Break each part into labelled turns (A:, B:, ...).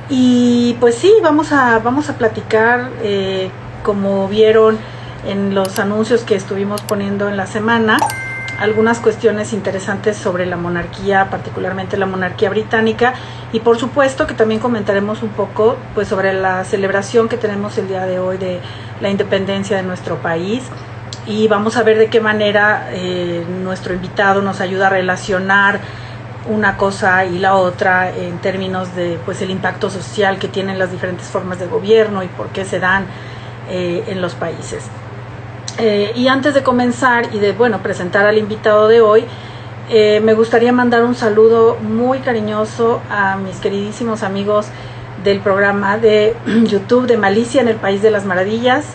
A: Y pues sí, vamos a platicar, como vieron en los anuncios que estuvimos poniendo en la semana, algunas cuestiones interesantes sobre la monarquía, particularmente la monarquía británica, y por supuesto que también comentaremos un poco pues sobre la celebración que tenemos el día de hoy de la independencia de nuestro país, y vamos a ver de qué manera nuestro invitado nos ayuda a relacionar una cosa y la otra en términos de pues el impacto social que tienen las diferentes formas de gobierno y por qué se dan en los países. Y antes de comenzar y de presentar al invitado de hoy, me gustaría mandar un saludo muy cariñoso a mis queridísimos amigos del programa de YouTube de Malicia en el País de las Maravillas,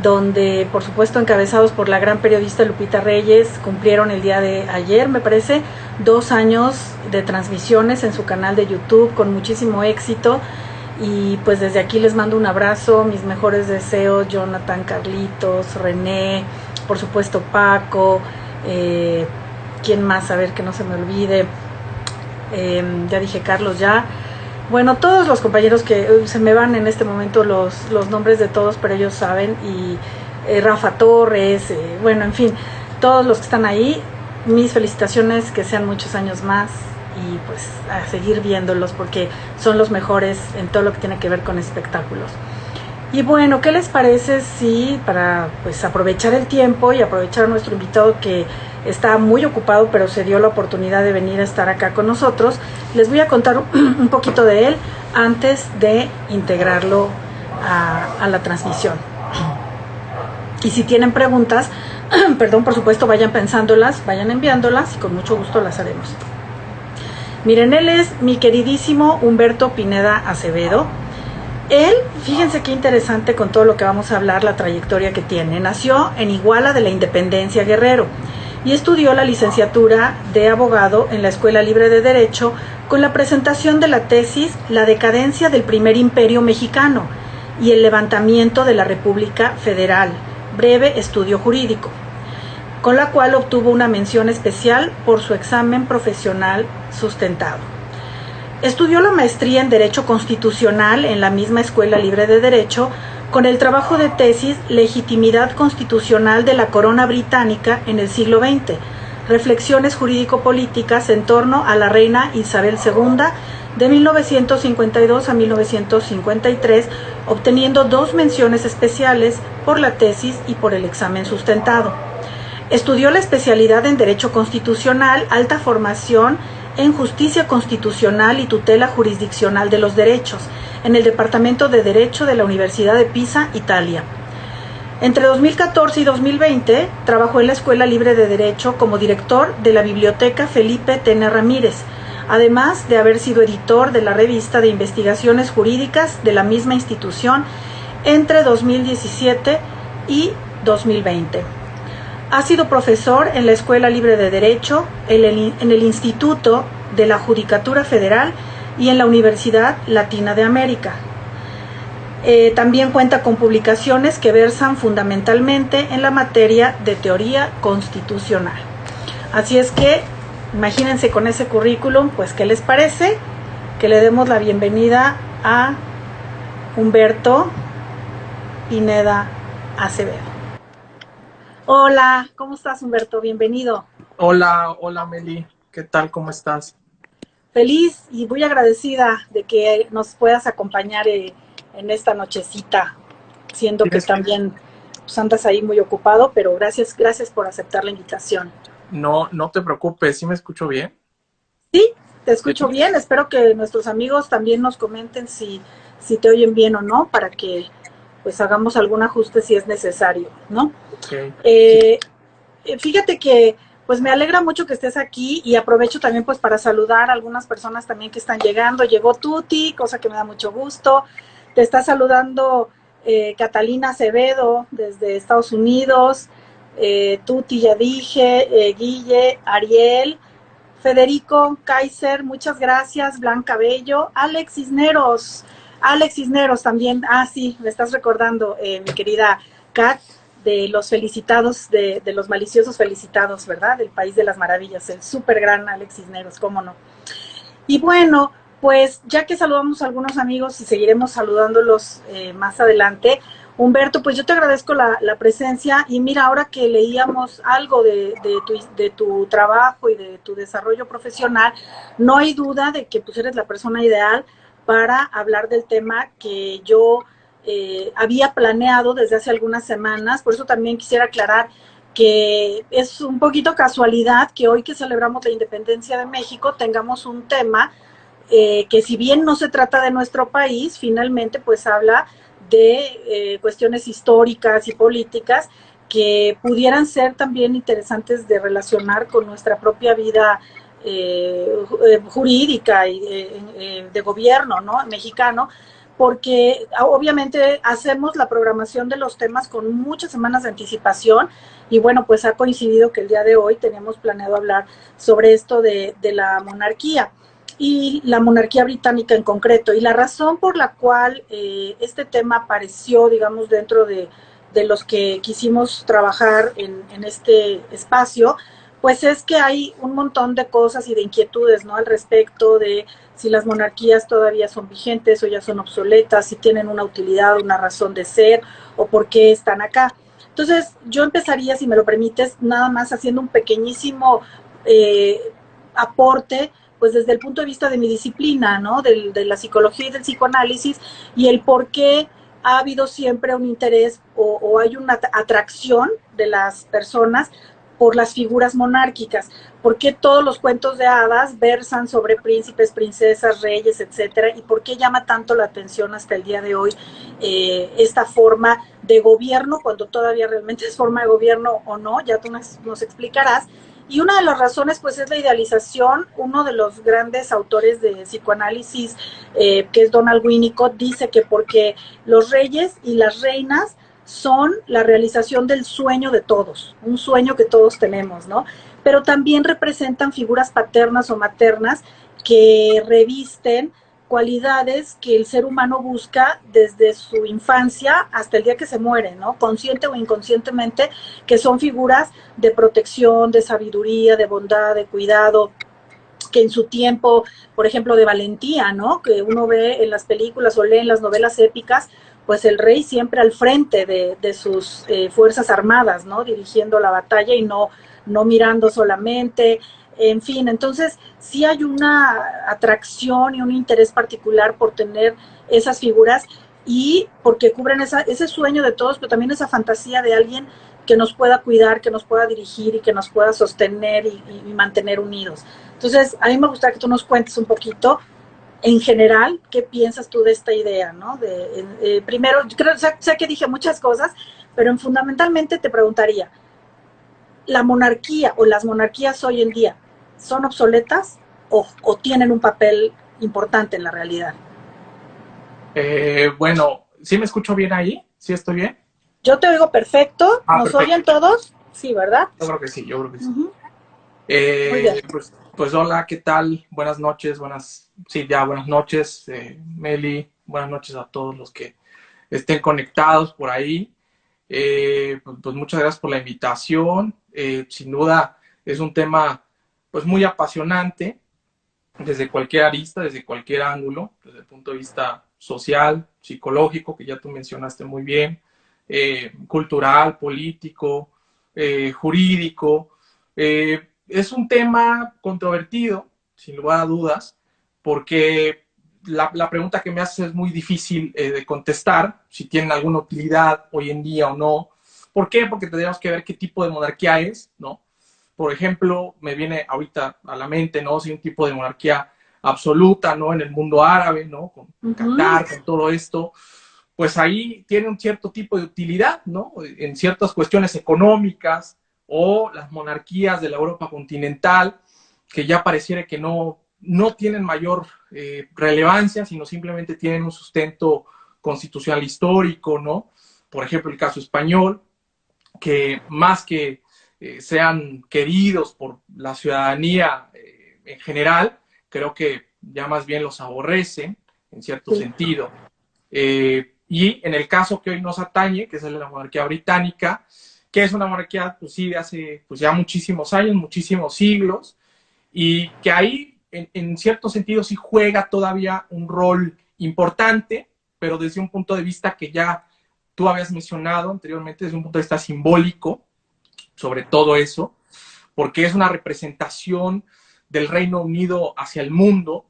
A: donde por supuesto encabezados por la gran periodista Lupita Reyes cumplieron el día de ayer, me parece, 2 años de transmisiones en su canal de YouTube con muchísimo éxito. Y pues desde aquí les mando un abrazo, mis mejores deseos, Jonathan, Carlitos, René, por supuesto Paco, ¿quién más? A ver que no se me olvide, ya dije Carlos ya. Bueno, todos los compañeros que se me van en este momento los nombres de todos, pero ellos saben, y Rafa Torres, en fin, todos los que están ahí, mis felicitaciones, que sean muchos años más y pues a seguir viéndolos porque son los mejores en todo lo que tiene que ver con espectáculos. Y bueno, ¿qué les parece si para pues aprovechar el tiempo y aprovechar a nuestro invitado que está muy ocupado pero se dio la oportunidad de venir a estar acá con nosotros, les voy a contar un poquito de él antes de integrarlo a la transmisión? Y si tienen preguntas, perdón, por supuesto, vayan pensándolas, vayan enviándolas y con mucho gusto las haremos. Miren, él es mi queridísimo Humberto Pineda Acevedo. Él, fíjense qué interesante con todo lo que vamos a hablar, la trayectoria que tiene. Nació en Iguala de la Independencia, Guerrero, y estudió la licenciatura de abogado en la Escuela Libre de Derecho con la presentación de la tesis La decadencia del primer imperio mexicano y el levantamiento de la República Federal, breve estudio jurídico, con la cual obtuvo una mención especial por su examen profesional sustentado. Estudió la maestría en Derecho Constitucional en la misma Escuela Libre de Derecho, con el trabajo de tesis Legitimidad Constitucional de la Corona Británica en el siglo XX, reflexiones jurídico-políticas en torno a la reina Isabel II de 1952 a 1953, obteniendo 2 menciones especiales por la tesis y por el examen sustentado. Estudió la especialidad en Derecho Constitucional, alta formación en Justicia Constitucional y Tutela Jurisdiccional de los Derechos, en el Departamento de Derecho de la Universidad de Pisa, Italia. Entre 2014 y 2020, trabajó en la Escuela Libre de Derecho como director de la Biblioteca Felipe Tena Ramírez, además de haber sido editor de la revista de investigaciones jurídicas de la misma institución entre 2017 y 2020. Ha sido profesor en la Escuela Libre de Derecho, en el Instituto de la Judicatura Federal y en la Universidad Latina de América. También cuenta con publicaciones que versan fundamentalmente en la materia de teoría constitucional. Así es que, imagínense con ese currículum, pues, ¿qué les parece? Que le demos la bienvenida a Humberto Pineda Acevedo. Hola, ¿cómo estás, Humberto? Bienvenido.
B: Hola Meli, ¿qué tal? ¿Cómo estás?
A: Feliz y muy agradecida de que nos puedas acompañar en esta nochecita, siendo que también pues, andas ahí muy ocupado, pero gracias por aceptar la invitación.
B: No te preocupes, ¿sí me escucho bien?
A: Sí, te escucho bien, espero que nuestros amigos también nos comenten si te oyen bien o no, para que pues hagamos algún ajuste si es necesario, ¿no?
B: Okay.
A: Fíjate que pues me alegra mucho que estés aquí y aprovecho también pues para saludar a algunas personas también que están llegando. Llegó Tuti, cosa que me da mucho gusto. Te está saludando Catalina Acevedo desde Estados Unidos. Tuti ya dije, Guille, Ariel, Federico Kaiser, muchas gracias. Blanca Bello, Alex Cisneros también. Ah, sí, me estás recordando, mi querida Kat, de los felicitados, de los maliciosos felicitados, ¿verdad? Del País de las Maravillas, el súper gran Alex Cisneros, cómo no. Y bueno, Pues ya que saludamos a algunos amigos y seguiremos saludándolos más adelante, Humberto, pues yo te agradezco la presencia y mira, ahora que leíamos algo de tu trabajo y de tu desarrollo profesional, no hay duda de que pues eres la persona ideal para hablar del tema que yo había planeado desde hace algunas semanas. Por eso también quisiera aclarar que es un poquito casualidad que hoy que celebramos la independencia de México tengamos un tema que si bien no se trata de nuestro país, finalmente pues habla de cuestiones históricas y políticas que pudieran ser también interesantes de relacionar con nuestra propia vida jurídica y de gobierno, ¿no? Mexicano, porque obviamente hacemos la programación de los temas con muchas semanas de anticipación y bueno, pues ha coincidido que el día de hoy teníamos planeado hablar sobre esto de la monarquía y la monarquía británica en concreto. Y la razón por la cual este tema apareció, digamos, dentro de los que quisimos trabajar en este espacio, pues es que hay un montón de cosas y de inquietudes, ¿no? Al respecto de si las monarquías todavía son vigentes o ya son obsoletas, si tienen una utilidad, una razón de ser o por qué están acá. Entonces, yo empezaría, si me lo permites, nada más haciendo un pequeñísimo aporte pues desde el punto de vista de mi disciplina, ¿no? De la psicología y del psicoanálisis, y el por qué ha habido siempre un interés o hay una atracción de las personas por las figuras monárquicas, por qué todos los cuentos de hadas versan sobre príncipes, princesas, reyes, etcétera, y por qué llama tanto la atención hasta el día de hoy esta forma de gobierno, cuando todavía realmente es forma de gobierno o no, ya tú nos explicarás. Y una de las razones, pues, es la idealización. Uno de los grandes autores de psicoanálisis, que es Donald Winnicott, dice que porque los reyes y las reinas son la realización del sueño de todos, un sueño que todos tenemos, ¿no? Pero también representan figuras paternas o maternas que revisten cualidades que el ser humano busca desde su infancia hasta el día que se muere, ¿no? Consciente o inconscientemente, que son figuras de protección, de sabiduría, de bondad, de cuidado, que en su tiempo, por ejemplo, de valentía, ¿no? Que uno ve en las películas o lee en las novelas épicas, pues el rey siempre al frente de sus fuerzas armadas, ¿no? Dirigiendo la batalla y no mirando solamente. En fin, entonces sí hay una atracción y un interés particular por tener esas figuras y porque cubren ese sueño de todos, pero también esa fantasía de alguien que nos pueda cuidar, que nos pueda dirigir y que nos pueda sostener y mantener unidos. Entonces, a mí me gustaría que tú nos cuentes un poquito, en general, qué piensas tú de esta idea, ¿no? Primero, sé que dije muchas cosas, pero fundamentalmente te preguntaría, ¿la monarquía o las monarquías hoy en día son obsoletas o tienen un papel importante en la realidad?
B: Bueno, ¿sí me escucho bien ahí? ¿Sí estoy bien?
A: Yo te oigo perfecto. ¿Nos
B: Perfecto.
A: oyen todos? Sí, ¿verdad?
B: Yo creo que sí, yo creo que sí.
A: Muy bien.
B: Pues hola, ¿qué tal? Buenas noches, buenas noches, Meli, buenas noches a todos los que estén conectados por ahí. Pues muchas gracias por la invitación. Sin duda es un tema pues muy apasionante desde cualquier arista, desde cualquier ángulo, desde el punto de vista social, psicológico, que ya tú mencionaste muy bien, cultural, político, jurídico. Es un tema controvertido, sin lugar a dudas, porque la pregunta que me haces es muy difícil de contestar, si tienen alguna utilidad hoy en día o no. ¿Por qué? Porque tendríamos que ver qué tipo de monarquía es, ¿no? Por ejemplo, me viene ahorita a la mente, ¿no? Si un tipo de monarquía absoluta, ¿no? En el mundo árabe, ¿no? Con Qatar, con todo esto, pues ahí tiene un cierto tipo de utilidad, ¿no? En ciertas cuestiones económicas, o las monarquías de la Europa continental, que ya pareciera que no tienen mayor relevancia, sino simplemente tienen un sustento constitucional histórico, ¿no? Por ejemplo, el caso español, que más que sean queridos por la ciudadanía en general, creo que ya más bien los aborrecen, en cierto sentido. Y en el caso que hoy nos atañe, que es el de la monarquía británica, que es una monarquía, pues sí, de hace pues ya muchísimos años, muchísimos siglos, y que ahí en cierto sentido sí juega todavía un rol importante, pero desde un punto de vista que ya tú habías mencionado anteriormente, desde un punto de vista simbólico, sobre todo eso, porque es una representación del Reino Unido hacia el mundo.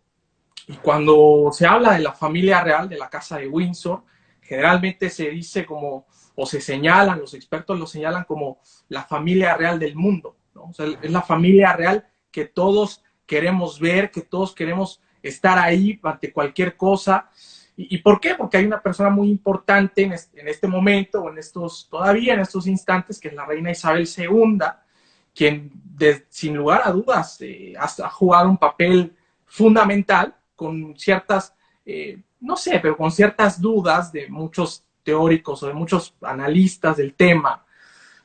B: Y cuando se habla de la familia real, de la Casa de Windsor, generalmente se dice como, o se señalan, los expertos lo señalan como la familia real del mundo, ¿no? O sea, es la familia real que todos queremos ver, que todos queremos estar ahí ante cualquier cosa. ¿Y por qué? Porque hay una persona muy importante en este momento, o todavía en estos instantes, que es la reina Isabel II, quien sin lugar a dudas ha jugado un papel fundamental, con ciertas, no sé, pero con ciertas dudas de muchos teóricos o de muchos analistas del tema,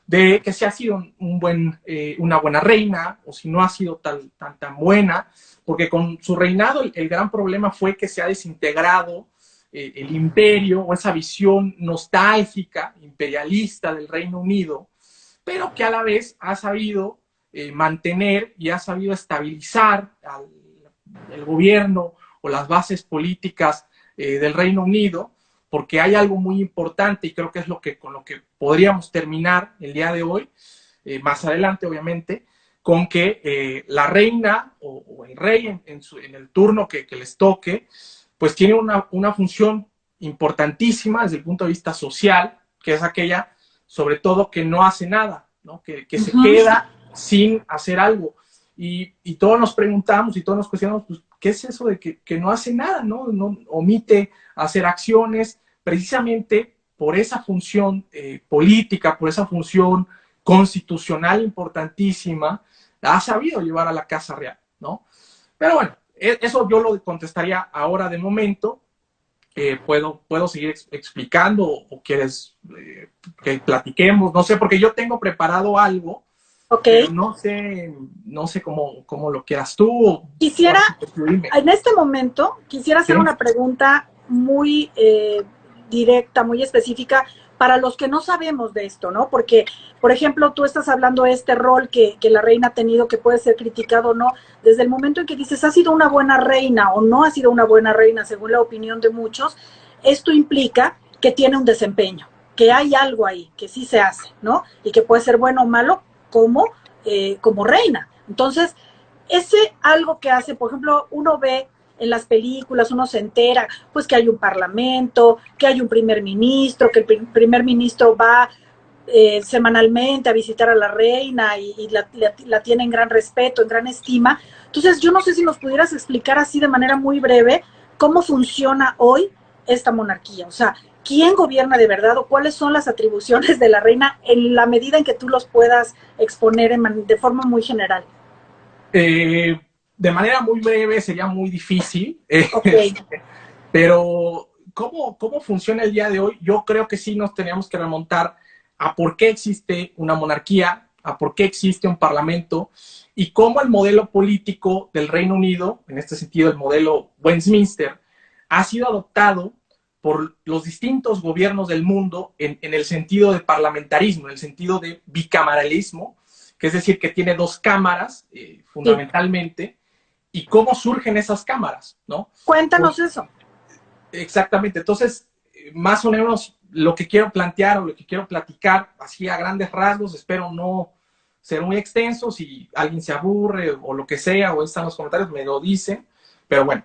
B: de que si ha sido una buena reina o si no ha sido tan buena, porque con su reinado el gran problema fue que se ha desintegrado el imperio, o esa visión nostálgica, imperialista del Reino Unido, pero que a la vez ha sabido mantener y ha sabido estabilizar el gobierno o las bases políticas del Reino Unido, porque hay algo muy importante, y creo que es con lo que podríamos terminar el día de hoy, más adelante obviamente, con que la reina o el rey en el turno que les toque, pues tiene una función importantísima desde el punto de vista social, que es aquella, sobre todo, que no hace nada, ¿no? Que se queda sin hacer algo. Y todos nos preguntamos y todos nos cuestionamos, pues, ¿qué es eso de que no hace nada, ¿no? No omite hacer acciones precisamente por esa función política, por esa función constitucional importantísima, ha sabido llevar a la Casa Real, ¿no? Pero bueno, eso yo lo contestaría ahora de momento. Puedo seguir explicando o quieres que platiquemos, no sé, porque yo tengo preparado algo, pero no sé cómo lo quieras tú.
A: Quisiera, en este momento, quisiera hacer una pregunta muy directa, muy específica, para los que no sabemos de esto, ¿no? Porque, por ejemplo, tú estás hablando de este rol que la reina ha tenido, que puede ser criticado o no, desde el momento en que dices, ¿ha sido una buena reina o no ha sido una buena reina, según la opinión de muchos? Esto implica que tiene un desempeño, que hay algo ahí, que sí se hace, ¿no? Y que puede ser bueno o malo como reina. Entonces, ese algo que hace, por ejemplo, uno ve en las películas, uno se entera, pues que hay un parlamento, que hay un primer ministro, que el primer ministro va semanalmente a visitar a la reina y la tiene en gran respeto, en gran estima. Entonces, yo no sé si nos pudieras explicar así de manera muy breve cómo funciona hoy esta monarquía. O sea, ¿quién gobierna de verdad o cuáles son las atribuciones de la reina en la medida en que tú los puedas exponer de forma muy general?
B: De manera muy breve sería muy difícil,
A: Okay.
B: Pero ¿cómo funciona el día de hoy? Yo creo que sí nos teníamos que remontar a por qué existe una monarquía, a por qué existe un parlamento y cómo el modelo político del Reino Unido, en este sentido el modelo Westminster, ha sido adoptado por los distintos gobiernos del mundo en el sentido de parlamentarismo, en el sentido de bicameralismo, que es decir, que tiene dos cámaras fundamentalmente, y cómo surgen esas cámaras, ¿no?
A: Cuéntanos eso.
B: Exactamente. Entonces, más o menos lo que quiero plantear o lo que quiero platicar, así a grandes rasgos, espero no ser muy extenso, si alguien se aburre o lo que sea, o están en los comentarios, me lo dicen, pero bueno.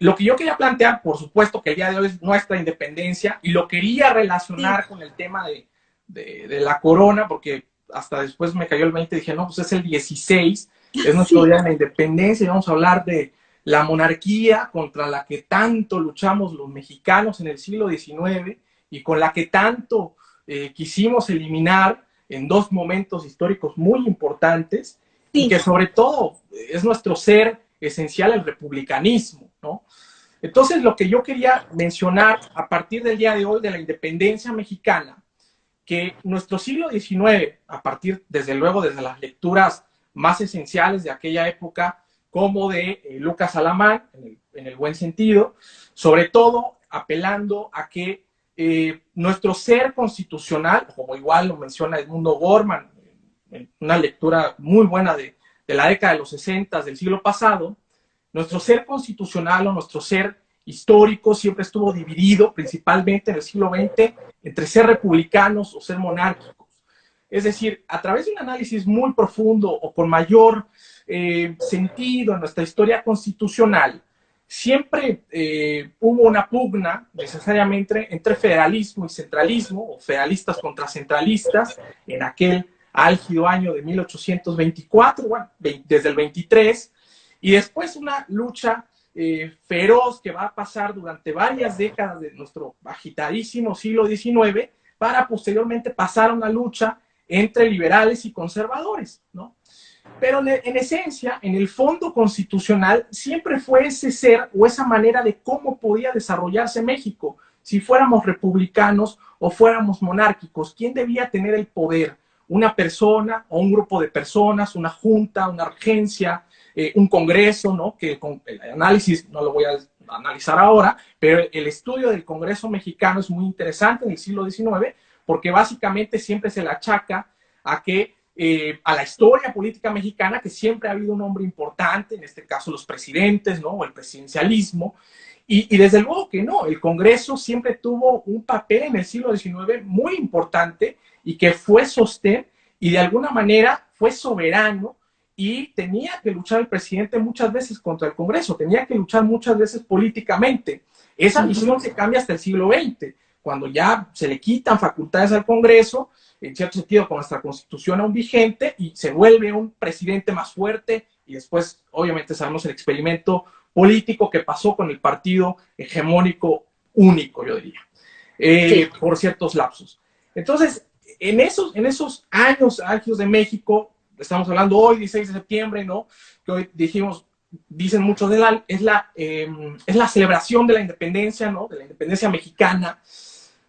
B: Lo que yo quería plantear, por supuesto que el día de hoy es nuestra independencia, y lo quería relacionar con el tema de la corona, porque hasta después me cayó el 20 y dije, no, pues es el 16, es nuestro día de la independencia, y vamos a hablar de la monarquía contra la que tanto luchamos los mexicanos en el siglo XIX y con la que tanto quisimos eliminar en dos momentos históricos muy importantes, y que sobre todo es nuestro ser esencial, el republicanismo, ¿no? Entonces, lo que yo quería mencionar a partir del día de hoy de la independencia mexicana, que nuestro siglo XIX, a partir, desde luego, desde las lecturas más esenciales de aquella época, como de Lucas Alamán, en el buen sentido, sobre todo apelando a que nuestro ser constitucional, como igual lo menciona Edmundo Gorman, en una lectura muy buena de la década de los 60 del siglo pasado, Nuestro ser constitucional o nuestro ser histórico siempre estuvo dividido, principalmente en el siglo XX, entre ser republicanos o ser monárquicos. Es decir, a través de un análisis muy profundo o con mayor sentido en nuestra historia constitucional, siempre hubo una pugna necesariamente entre federalismo y centralismo, o federalistas contra centralistas, en aquel álgido año de 1824, bueno, desde el 23, y después una lucha feroz que va a pasar durante varias décadas de nuestro agitadísimo siglo XIX, para posteriormente pasar a una lucha entre liberales y conservadores, ¿no? Pero en esencia, en el fondo constitucional, siempre fue ese ser o esa manera de cómo podía desarrollarse México, si fuéramos republicanos o fuéramos monárquicos. ¿Quién debía tener el poder? ¿Una persona o un grupo de personas, una junta, una regencia, un congreso, ¿no? Que con el análisis no lo voy a analizar ahora, pero el estudio del Congreso mexicano es muy interesante en el siglo XIX, porque básicamente siempre se le achaca a que a la historia política mexicana, que siempre ha habido un hombre importante, en este caso los presidentes, ¿no? O el presidencialismo, y desde luego que no, el Congreso siempre tuvo un papel en el siglo XIX muy importante y que fue sostén y de alguna manera fue soberano, y tenía que luchar el presidente muchas veces contra el Congreso, tenía que luchar muchas veces políticamente. Esa visión se cambia hasta el siglo XX, cuando ya se le quitan facultades al Congreso, en cierto sentido con nuestra Constitución aún vigente, y se vuelve un presidente más fuerte, y después obviamente sabemos el experimento político que pasó con el partido hegemónico único, yo diría, por ciertos lapsos. Entonces, en esos años álgidos de México, estamos hablando hoy, 16 de septiembre, ¿no? Que hoy dijimos, dicen muchos, es la celebración de la independencia, ¿no? De la independencia mexicana.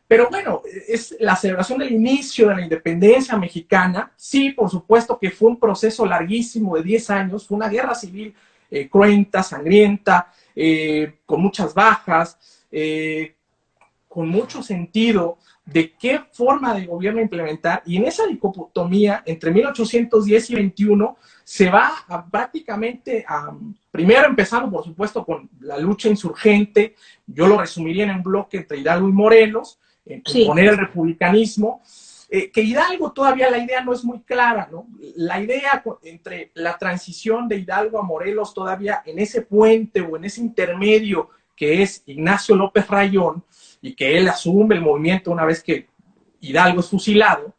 B: Pero bueno, es la celebración del inicio de la independencia mexicana. Sí, por supuesto que fue un proceso larguísimo de 10 años, fue una guerra civil cruenta, sangrienta, con muchas bajas, con mucho sentido de qué forma de gobierno implementar, y en esa dicotomía entre 1810 y 21 se va prácticamente primero empezando por supuesto con la lucha insurgente, yo lo resumiría en un bloque entre Hidalgo y Morelos, poner el republicanismo, que Hidalgo todavía la idea no es muy clara, ¿no? La idea entre la transición de Hidalgo a Morelos todavía en ese puente o en ese intermedio que es Ignacio López Rayón, y que él asume el movimiento una vez que Hidalgo es fusilado,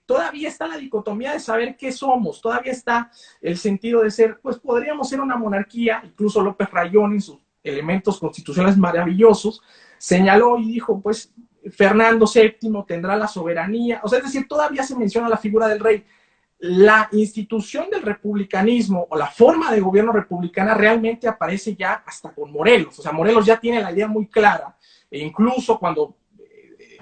B: todavía está la dicotomía de saber qué somos, todavía está el sentido de ser, pues podríamos ser una monarquía. Incluso López Rayón en sus elementos constitucionales maravillosos señaló y dijo, pues Fernando VII tendrá la soberanía, o sea, es decir, todavía se menciona la figura del rey. La institución del republicanismo o la forma de gobierno republicana realmente aparece ya hasta con Morelos, o sea, Morelos ya tiene la idea muy clara, e incluso cuando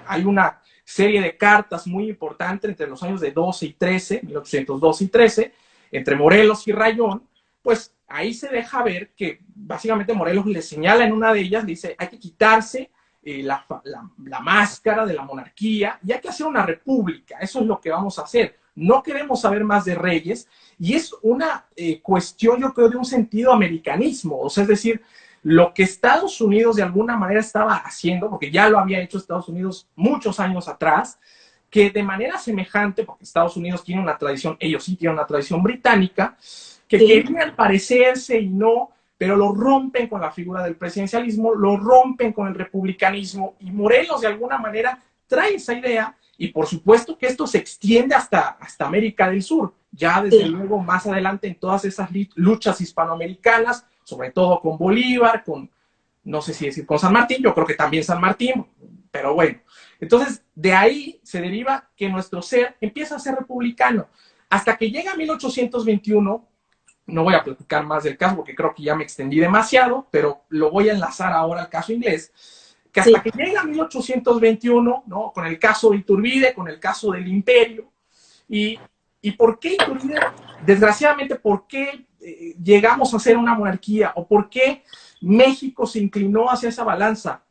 B: hay una serie de cartas muy importantes entre los años de 12 y 13, 1812 y 13, entre Morelos y Rayón, pues ahí se deja ver que básicamente Morelos le señala en una de ellas, le dice, hay que quitarse la máscara de la monarquía y hay que hacer una república, eso es lo que vamos a hacer. No queremos saber más de reyes, y es una cuestión, yo creo, de un sentido americanismo, o sea, es decir, lo que Estados Unidos de alguna manera estaba haciendo, porque ya lo había hecho Estados Unidos muchos años atrás, que de manera semejante, porque Estados Unidos tiene una tradición, ellos sí tienen una tradición británica, que querían parecerse y no, pero lo rompen con la figura del presidencialismo, lo rompen con el republicanismo, y Morelos de alguna manera trae esa idea, y por supuesto que esto se extiende hasta América del Sur, ya desde luego más adelante en todas esas luchas hispanoamericanas, sobre todo con Bolívar, con, no sé si decir con San Martín, yo creo que también San Martín, pero bueno. Entonces, de ahí se deriva que nuestro ser empieza a ser republicano, hasta que llega 1821, no voy a platicar más del caso porque creo que ya me extendí demasiado, pero lo voy a enlazar ahora al caso inglés, que hasta que llega 1821, ¿no? Con el caso de Iturbide, con el caso del imperio, y ¿por qué Iturbide? Desgraciadamente, ¿por qué llegamos a ser una monarquía? ¿O por qué México se inclinó hacia esa balanza?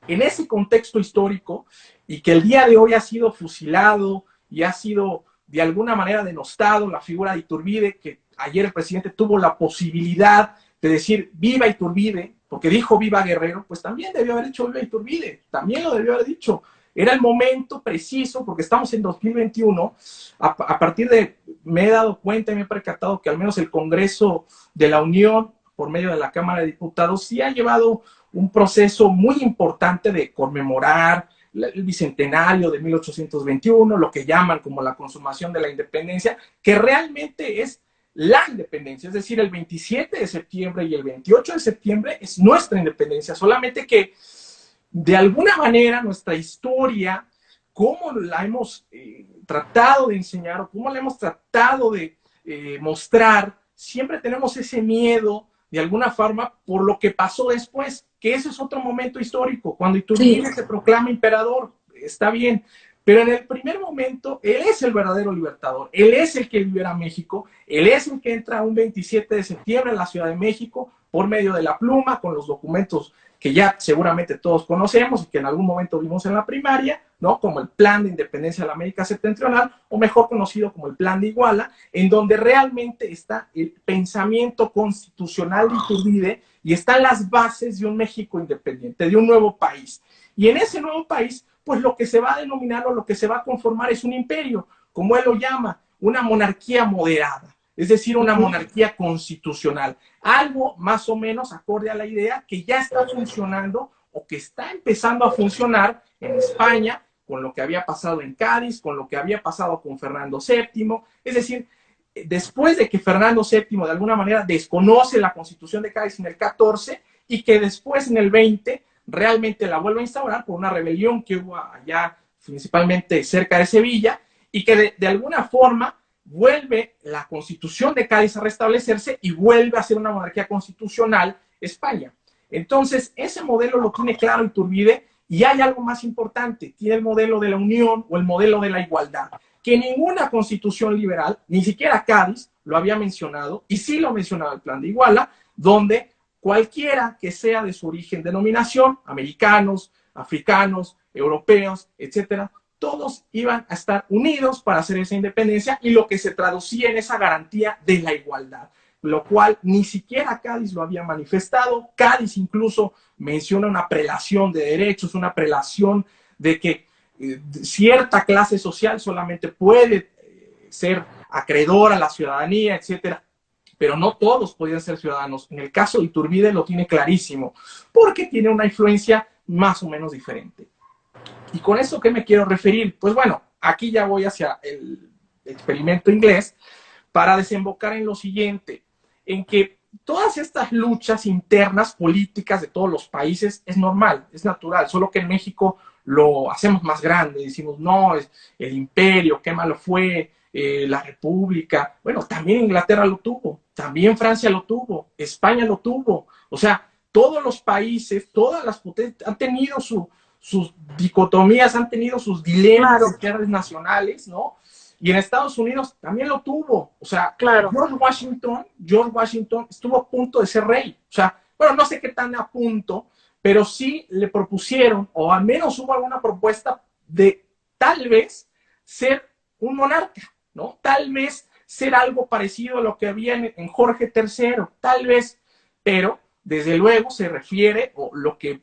B: En ese contexto histórico, y que el día de hoy ha sido fusilado y ha sido de alguna manera denostado la figura de Iturbide, que ayer el presidente tuvo la posibilidad de decir viva Iturbide, porque dijo viva Guerrero, pues también debió haber dicho viva Iturbide, también lo debió haber dicho. Era el momento preciso, porque estamos en 2021, a partir de, me he dado cuenta y me he percatado que al menos el Congreso de la Unión, por medio de la Cámara de Diputados, sí ha llevado un proceso muy importante de conmemorar el bicentenario de 1821, lo que llaman como la consumación de la independencia, que realmente es la independencia, es decir, el 27 de septiembre y el 28 de septiembre es nuestra independencia, solamente que de alguna manera nuestra historia, cómo la hemos tratado de enseñar o cómo la hemos tratado de mostrar, siempre tenemos ese miedo de alguna forma por lo que pasó después, que ese es otro momento histórico, cuando Iturbide se proclama emperador, está bien, pero en el primer momento él es el verdadero libertador, él es el que libera México, él es el que entra un 27 de septiembre en la Ciudad de México por medio de la pluma, con los documentos que ya seguramente todos conocemos y que en algún momento vimos en la primaria, ¿no? Como el Plan de Independencia de la América Septentrional, o mejor conocido como el Plan de Iguala, en donde realmente está el pensamiento constitucional de Iturbide y están las bases de un México independiente, de un nuevo país. Y en ese nuevo país, pues lo que se va a denominar o lo que se va a conformar es un imperio, como él lo llama, una monarquía moderada, es decir, una monarquía constitucional, algo más o menos acorde a la idea que ya está funcionando o que está empezando a funcionar en España, con lo que había pasado en Cádiz, con lo que había pasado con Fernando VII, es decir, después de que Fernando VII de alguna manera desconoce la Constitución de Cádiz en el 14 y que después en el 20 realmente la vuelve a instaurar por una rebelión que hubo allá principalmente cerca de Sevilla y que de alguna forma vuelve la Constitución de Cádiz a restablecerse y vuelve a ser una monarquía constitucional España. Entonces, ese modelo lo tiene claro Iturbide y hay algo más importante, tiene el modelo de la unión o el modelo de la igualdad, que ninguna constitución liberal, ni siquiera Cádiz, lo había mencionado, y sí lo mencionaba el Plan de Iguala, donde cualquiera que sea de su origen, denominación, americanos, africanos, europeos, etcétera, todos iban a estar unidos para hacer esa independencia y lo que se traducía en esa garantía de la igualdad, lo cual ni siquiera Cádiz lo había manifestado. Cádiz incluso menciona una prelación de derechos, una prelación de que cierta clase social solamente puede ser acreedora a la ciudadanía, etcétera, pero no todos podían ser ciudadanos. En el caso de Iturbide lo tiene clarísimo, porque tiene una influencia más o menos diferente. ¿Y con eso qué me quiero referir? Pues bueno, aquí ya voy hacia el experimento inglés para desembocar en lo siguiente, en que todas estas luchas internas políticas de todos los países es normal, es natural, solo que en México lo hacemos más grande, decimos, no, es el imperio, qué malo fue, la república. Bueno, también Inglaterra lo tuvo, también Francia lo tuvo, España lo tuvo, o sea, todos los países, todas las potencias han tenido sus dicotomías, han tenido sus dilemas nacionales, ¿no? Y en Estados Unidos también lo tuvo. O sea, George Washington estuvo a punto de ser rey. O sea, bueno, no sé qué tan a punto, pero sí le propusieron, o al menos hubo alguna propuesta de tal vez ser un monarca, ¿no? Tal vez ser algo parecido a lo que había en Jorge III, tal vez, pero desde luego se refiere, o lo que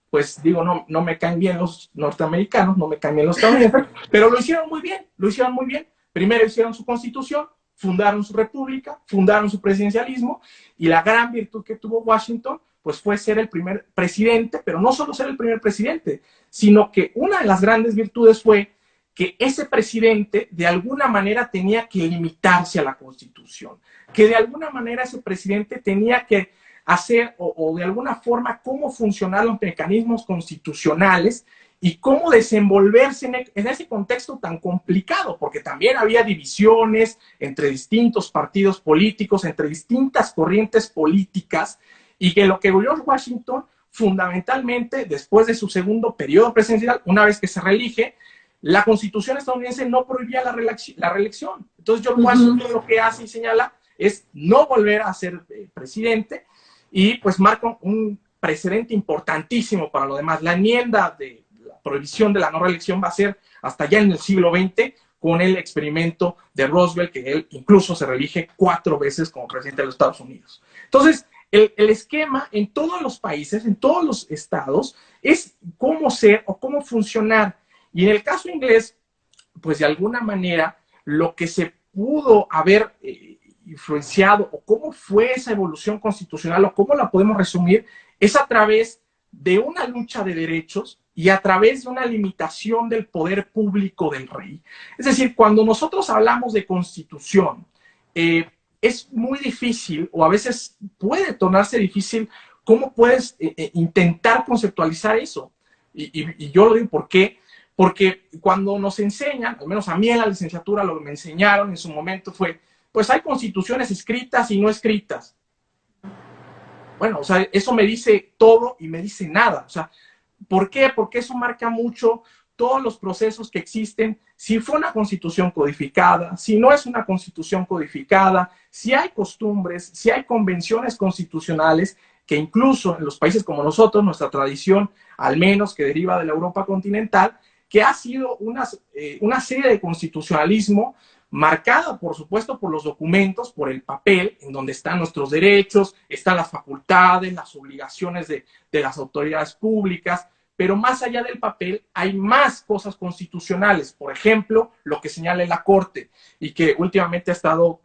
B: pues digo, no me caen bien los norteamericanos, no me caen bien los estadounidenses, pero lo hicieron muy bien, lo hicieron muy bien. Primero hicieron su constitución, fundaron su república, fundaron su presidencialismo, y la gran virtud que tuvo Washington, pues fue ser el primer presidente, pero no solo ser el primer presidente, sino que una de las grandes virtudes fue que ese presidente de alguna manera tenía que limitarse a la Constitución, que de alguna manera ese presidente tenía que hacer o de alguna forma cómo funcionar los mecanismos constitucionales y cómo desenvolverse en ese contexto tan complicado, porque también había divisiones entre distintos partidos políticos, entre distintas corrientes políticas, y que lo que George Washington, fundamentalmente, después de su segundo periodo presidencial, una vez que se reelige, la Constitución estadounidense no prohibía la reelección. Entonces George Washington lo que hace y señala es no volver a ser presidente, y pues marca un precedente importantísimo para lo demás. La enmienda de la prohibición de la no reelección va a ser hasta ya en el siglo XX, con el experimento de Roosevelt, que él incluso se reelige 4 veces como presidente de los Estados Unidos. Entonces, El esquema en todos los países, en todos los estados, es cómo ser o cómo funcionar. Y en el caso inglés, pues de alguna manera, lo que se pudo haber influenciado o cómo fue esa evolución constitucional o cómo la podemos resumir es a través de una lucha de derechos y a través de una limitación del poder público del rey. Es decir, cuando nosotros hablamos de constitución, es muy difícil o a veces puede tornarse difícil cómo puedes intentar conceptualizar eso. Y yo lo digo por qué. Porque cuando nos enseñan, al menos a mí en la licenciatura lo que me enseñaron en su momento fue, pues hay constituciones escritas y no escritas. Bueno, o sea, eso me dice todo y me dice nada. O sea, ¿por qué? Porque eso marca mucho todos los procesos que existen, si fue una constitución codificada, si no es una constitución codificada, si hay costumbres, si hay convenciones constitucionales, que incluso en los países como nosotros, nuestra tradición, al menos que deriva de la Europa continental, que ha sido una serie de constitucionalismo marcada, por supuesto, por los documentos, por el papel, en donde están nuestros derechos, están las facultades, las obligaciones de las autoridades públicas, pero más allá del papel hay más cosas constitucionales, por ejemplo, lo que señala la Corte y que últimamente ha estado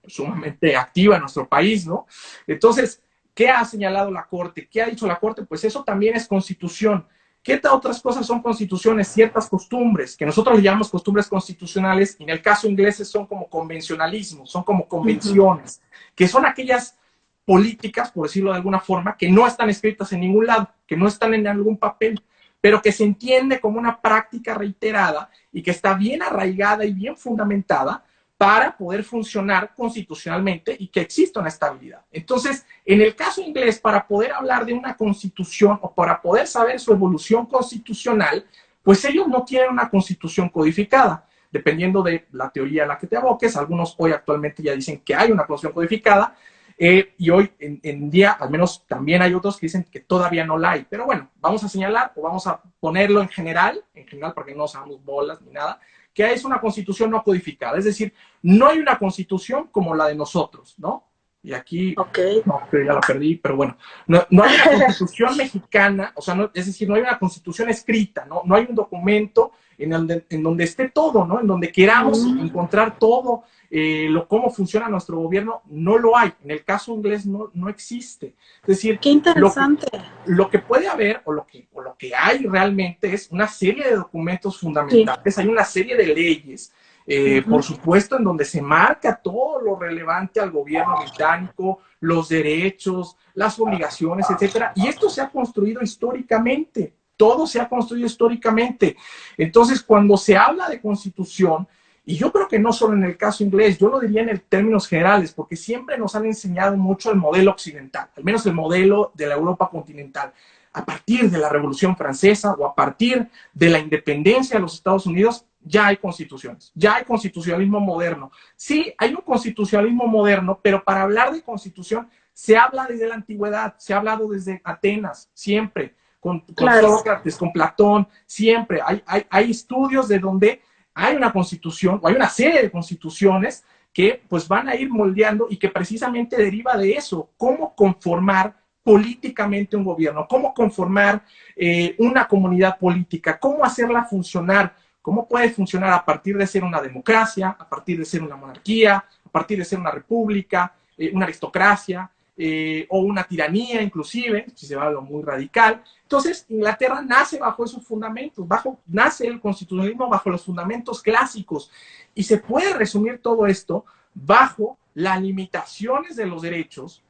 B: sumamente activa en nuestro país, ¿no? Entonces, ¿qué ha señalado la Corte? ¿Qué ha dicho la Corte? Pues eso también es constitución. ¿Qué otras cosas son constituciones? Ciertas costumbres, que nosotros le llamamos costumbres constitucionales, y en el caso inglés son como convencionalismos, son como convenciones, que son aquellas políticas, por decirlo de alguna forma, que no están escritas en ningún lado, que no están en algún papel, pero que se entiende como una práctica reiterada y que está bien arraigada y bien fundamentada para poder funcionar constitucionalmente y que exista una estabilidad. Entonces, en el caso inglés, para poder hablar de una constitución o para poder saber su evolución constitucional, pues ellos no tienen una constitución codificada, dependiendo de la teoría a la que te aboques. Algunos hoy actualmente ya dicen que hay una constitución codificada, y hoy en día, al menos también hay otros que dicen que todavía no la hay. Pero bueno, vamos a señalar o vamos a ponerlo en general porque no usamos bolas ni nada, que es una constitución no codificada. Es decir, no hay una constitución como la de nosotros, ¿no? Y aquí, no, ya la perdí, pero bueno, no hay una constitución mexicana, o sea, es decir, no hay una constitución escrita, no hay un documento en donde esté todo, ¿no? En donde queramos encontrar todo, cómo funciona nuestro gobierno, no lo hay. En el caso inglés no existe. Es decir,
A: qué interesante.
B: Lo que puede haber o lo que hay realmente es una serie de documentos fundamentales, hay una serie de leyes, por supuesto, en donde se marca todo lo relevante al gobierno británico, los derechos, las obligaciones, etcétera. Y esto se ha construido históricamente. Todo se ha construido históricamente. Entonces, cuando se habla de constitución, y yo creo que no solo en el caso inglés, yo lo diría en términos generales, porque siempre nos han enseñado mucho el modelo occidental, al menos el modelo de la Europa continental. A partir de la Revolución Francesa o a partir de la independencia de los Estados Unidos, ya hay constituciones, ya hay constitucionalismo moderno. Sí, hay un constitucionalismo moderno, pero para hablar de constitución se habla desde la antigüedad, se ha hablado desde Atenas, siempre, con Sócrates, con Platón, siempre. Hay estudios de donde hay una constitución, o hay una serie de constituciones que pues van a ir moldeando y que precisamente deriva de eso, cómo conformar políticamente un gobierno, cómo conformar una comunidad política, cómo hacerla funcionar, cómo puede funcionar a partir de ser una democracia, a partir de ser una monarquía, a partir de ser una república, una aristocracia, o una tiranía inclusive, si se va a lo muy radical. Entonces, Inglaterra nace bajo esos fundamentos, nace el constitucionalismo bajo los fundamentos clásicos, y se puede resumir todo esto bajo las limitaciones de los derechos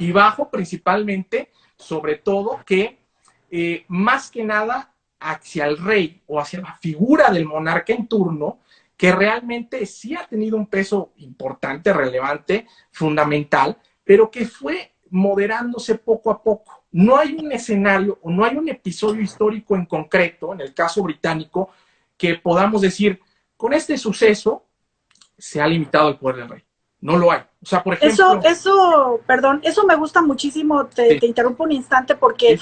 B: y bajo principalmente, sobre todo, que más que nada hacia el rey o hacia la figura del monarca en turno, que realmente sí ha tenido un peso importante, relevante, fundamental, pero que fue moderándose poco a poco. No hay un escenario o no hay un episodio histórico en concreto, en el caso británico, que podamos decir, con este suceso se ha limitado el poder del rey. No lo hay. O sea, por ejemplo...
A: Perdón, eso me gusta muchísimo, te interrumpo un instante porque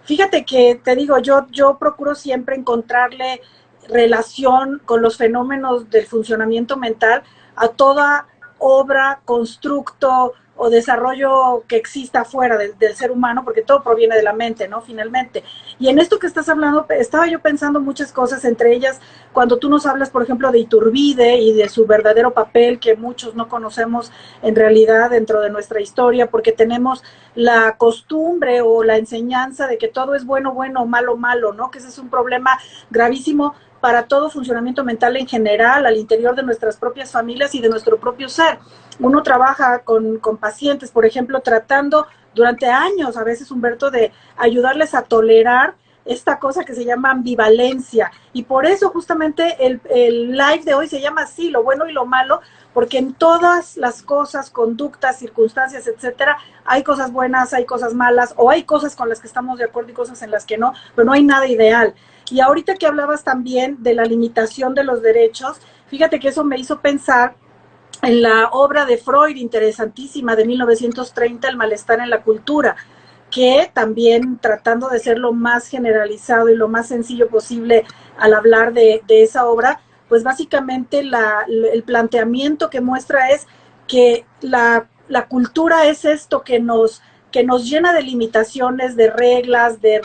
A: fíjate que te digo, yo procuro siempre encontrarle relación con los fenómenos del funcionamiento mental a toda obra, constructo, o desarrollo que exista fuera del ser humano, porque todo proviene de la mente, ¿no? Finalmente. Y en esto que estás hablando, estaba yo pensando muchas cosas, entre ellas, cuando tú nos hablas, por ejemplo, de Iturbide y de su verdadero papel, que muchos no conocemos en realidad dentro de nuestra historia, porque tenemos la costumbre o la enseñanza de que todo es bueno, bueno, malo, malo, ¿no? Que ese es un problema gravísimo para todo funcionamiento mental en general, al interior de nuestras propias familias y de nuestro propio ser. Uno trabaja con pacientes, por ejemplo, tratando durante años, a veces, Humberto, de ayudarles a tolerar esta cosa que se llama ambivalencia. Y por eso justamente el live de hoy se llama así, lo bueno y lo malo, porque en todas las cosas, conductas, circunstancias, etcétera, hay cosas buenas, hay cosas malas, o hay cosas con las que estamos de acuerdo y cosas en las que no, pero no hay nada ideal. Y ahorita que hablabas también de la limitación de los derechos, fíjate que eso me hizo pensar en la obra de Freud, interesantísima, de 1930, El malestar en la cultura, que también, tratando de ser lo más generalizado y lo más sencillo posible al hablar de esa obra, pues básicamente el planteamiento que muestra es que la cultura es esto que nos llena de limitaciones, de reglas, de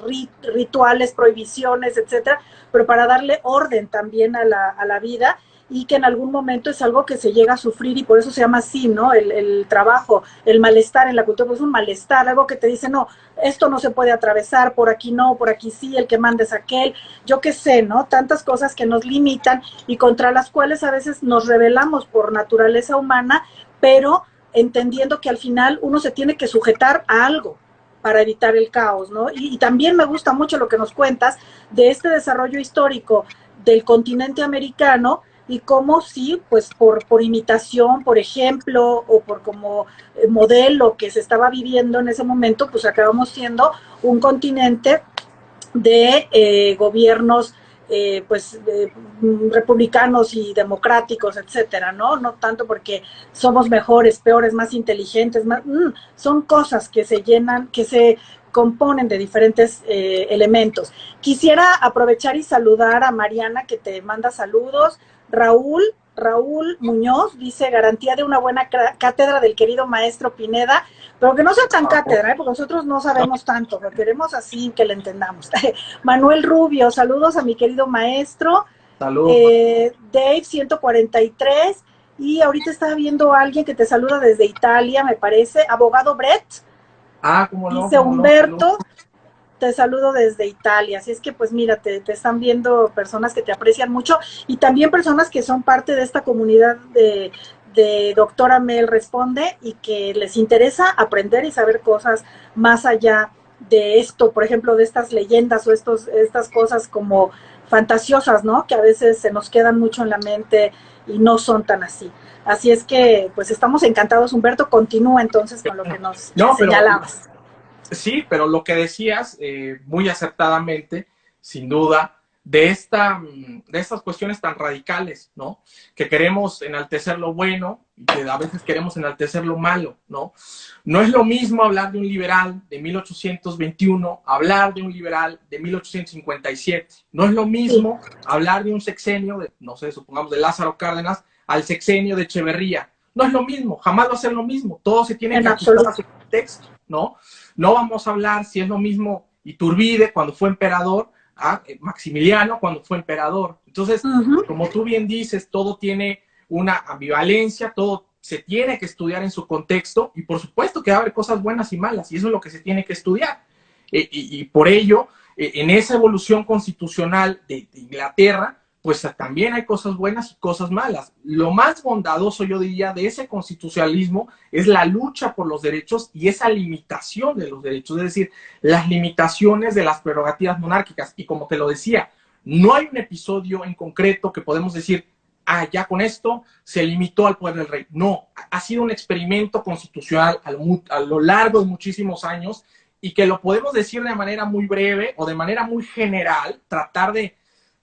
A: rituales, prohibiciones, etcétera, pero para darle orden también a la vida, y que en algún momento es algo que se llega a sufrir, y por eso se llama así, ¿no? El trabajo, el malestar en la cultura, pues es un malestar, algo que te dice, no, esto no se puede atravesar, por aquí no, por aquí sí, el que manda es aquel, yo qué sé, ¿no? Tantas cosas que nos limitan y contra las cuales a veces nos rebelamos por naturaleza humana, pero entendiendo que al final uno se tiene que sujetar a algo para evitar el caos, ¿no? Y también me gusta mucho lo que nos cuentas de este desarrollo histórico del continente americano, y cómo sí, pues por imitación, por ejemplo, o por como modelo que se estaba viviendo en ese momento, pues acabamos siendo un continente de gobiernos republicanos y democráticos, etcétera, ¿no? No tanto porque somos mejores, peores, más inteligentes, son cosas que se llenan, que se componen de diferentes elementos. Quisiera aprovechar y saludar a Mariana, que te manda saludos. Raúl Muñoz dice: garantía de una buena cátedra del querido maestro Pineda, pero que no sea tan cátedra, porque nosotros no sabemos tanto, lo queremos así que le entendamos. Manuel Rubio, saludos a mi querido maestro.
B: Saludos.
A: Dave 143, y ahorita estaba viendo a alguien que te saluda desde Italia, me parece, abogado Brett.
B: Cómo no,
A: Dice
B: cómo
A: Humberto,
B: no,
A: te saludo desde Italia. Así es que, pues mira, te están viendo personas que te aprecian mucho, y también personas que son parte de esta comunidad de Doctora Mel Responde, y que les interesa aprender y saber cosas más allá de esto, por ejemplo, de estas leyendas o estas cosas como fantasiosas, ¿no? Que a veces se nos quedan mucho en la mente y no son tan así. Así es que, pues estamos encantados. Humberto, continúa entonces con lo que nos señalabas.
B: Sí, pero lo que decías muy acertadamente, sin duda, de estas cuestiones tan radicales, ¿no? Que queremos enaltecer lo bueno y que a veces queremos enaltecer lo malo, ¿no? No es lo mismo hablar de un liberal de 1821, hablar de un liberal de 1857. No es lo mismo hablar de un sexenio, no sé, supongamos de Lázaro Cárdenas, al sexenio de Echeverría. No es lo mismo, jamás va a ser lo mismo. Todo se tiene que ajustar a su contexto, ¿no? No vamos a hablar si es lo mismo Iturbide cuando fue emperador a Maximiliano cuando fue emperador. Entonces, como tú bien dices, todo tiene una ambivalencia, todo se tiene que estudiar en su contexto, y por supuesto que va a haber cosas buenas y malas, y eso es lo que se tiene que estudiar. Y por ello, en esa evolución constitucional de Inglaterra, pues también hay cosas buenas y cosas malas. Lo más bondadoso, yo diría, de ese constitucionalismo es la lucha por los derechos y esa limitación de los derechos, es decir, las limitaciones de las prerrogativas monárquicas. Y como te lo decía, no hay un episodio en concreto que podemos decir, ya con esto se limitó al poder del rey. No, ha sido un experimento constitucional a lo largo de muchísimos años, y que lo podemos decir de manera muy breve o de manera muy general, tratar de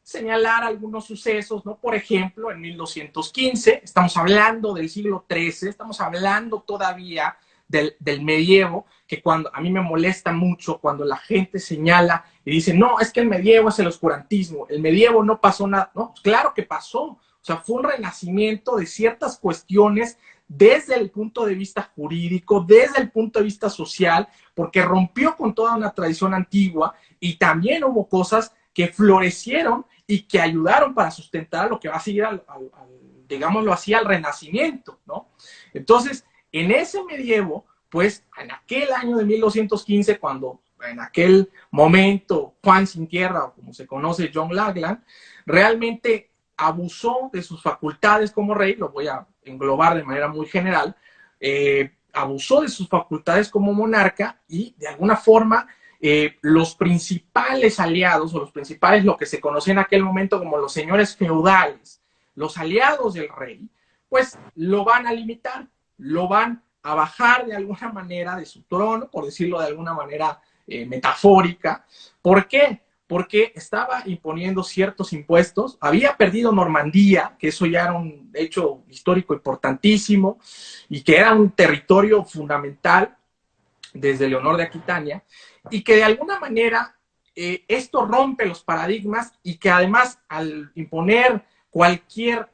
B: señalar algunos sucesos, ¿no? Por ejemplo, en 1215, estamos hablando del siglo XIII, estamos hablando todavía del medievo, que cuando a mí me molesta mucho cuando la gente señala y dice, no, es que el medievo es el oscurantismo, el medievo no pasó nada. No, claro que pasó. O sea, fue un renacimiento de ciertas cuestiones desde el punto de vista jurídico, desde el punto de vista social, porque rompió con toda una tradición antigua y también hubo cosas que florecieron y que ayudaron para sustentar lo que va a seguir, digámoslo así, al Renacimiento, ¿no? Entonces, en ese medievo, pues, en aquel año de 1215, cuando en aquel momento Juan Sin Tierra, o como se conoce, John Langland, realmente abusó de sus facultades como rey, lo voy a englobar de manera muy general, abusó de sus facultades como monarca y de alguna forma los principales aliados o los principales, lo que se conocía en aquel momento como los señores feudales, los aliados del rey, pues lo van a limitar, lo van a bajar de alguna manera de su trono, por decirlo de alguna manera metafórica. ¿Por qué? Porque estaba imponiendo ciertos impuestos, había perdido Normandía, que eso ya era un hecho histórico importantísimo y que era un territorio fundamental desde Leonor de Aquitania, y que de alguna manera esto rompe los paradigmas y que además al imponer cualquier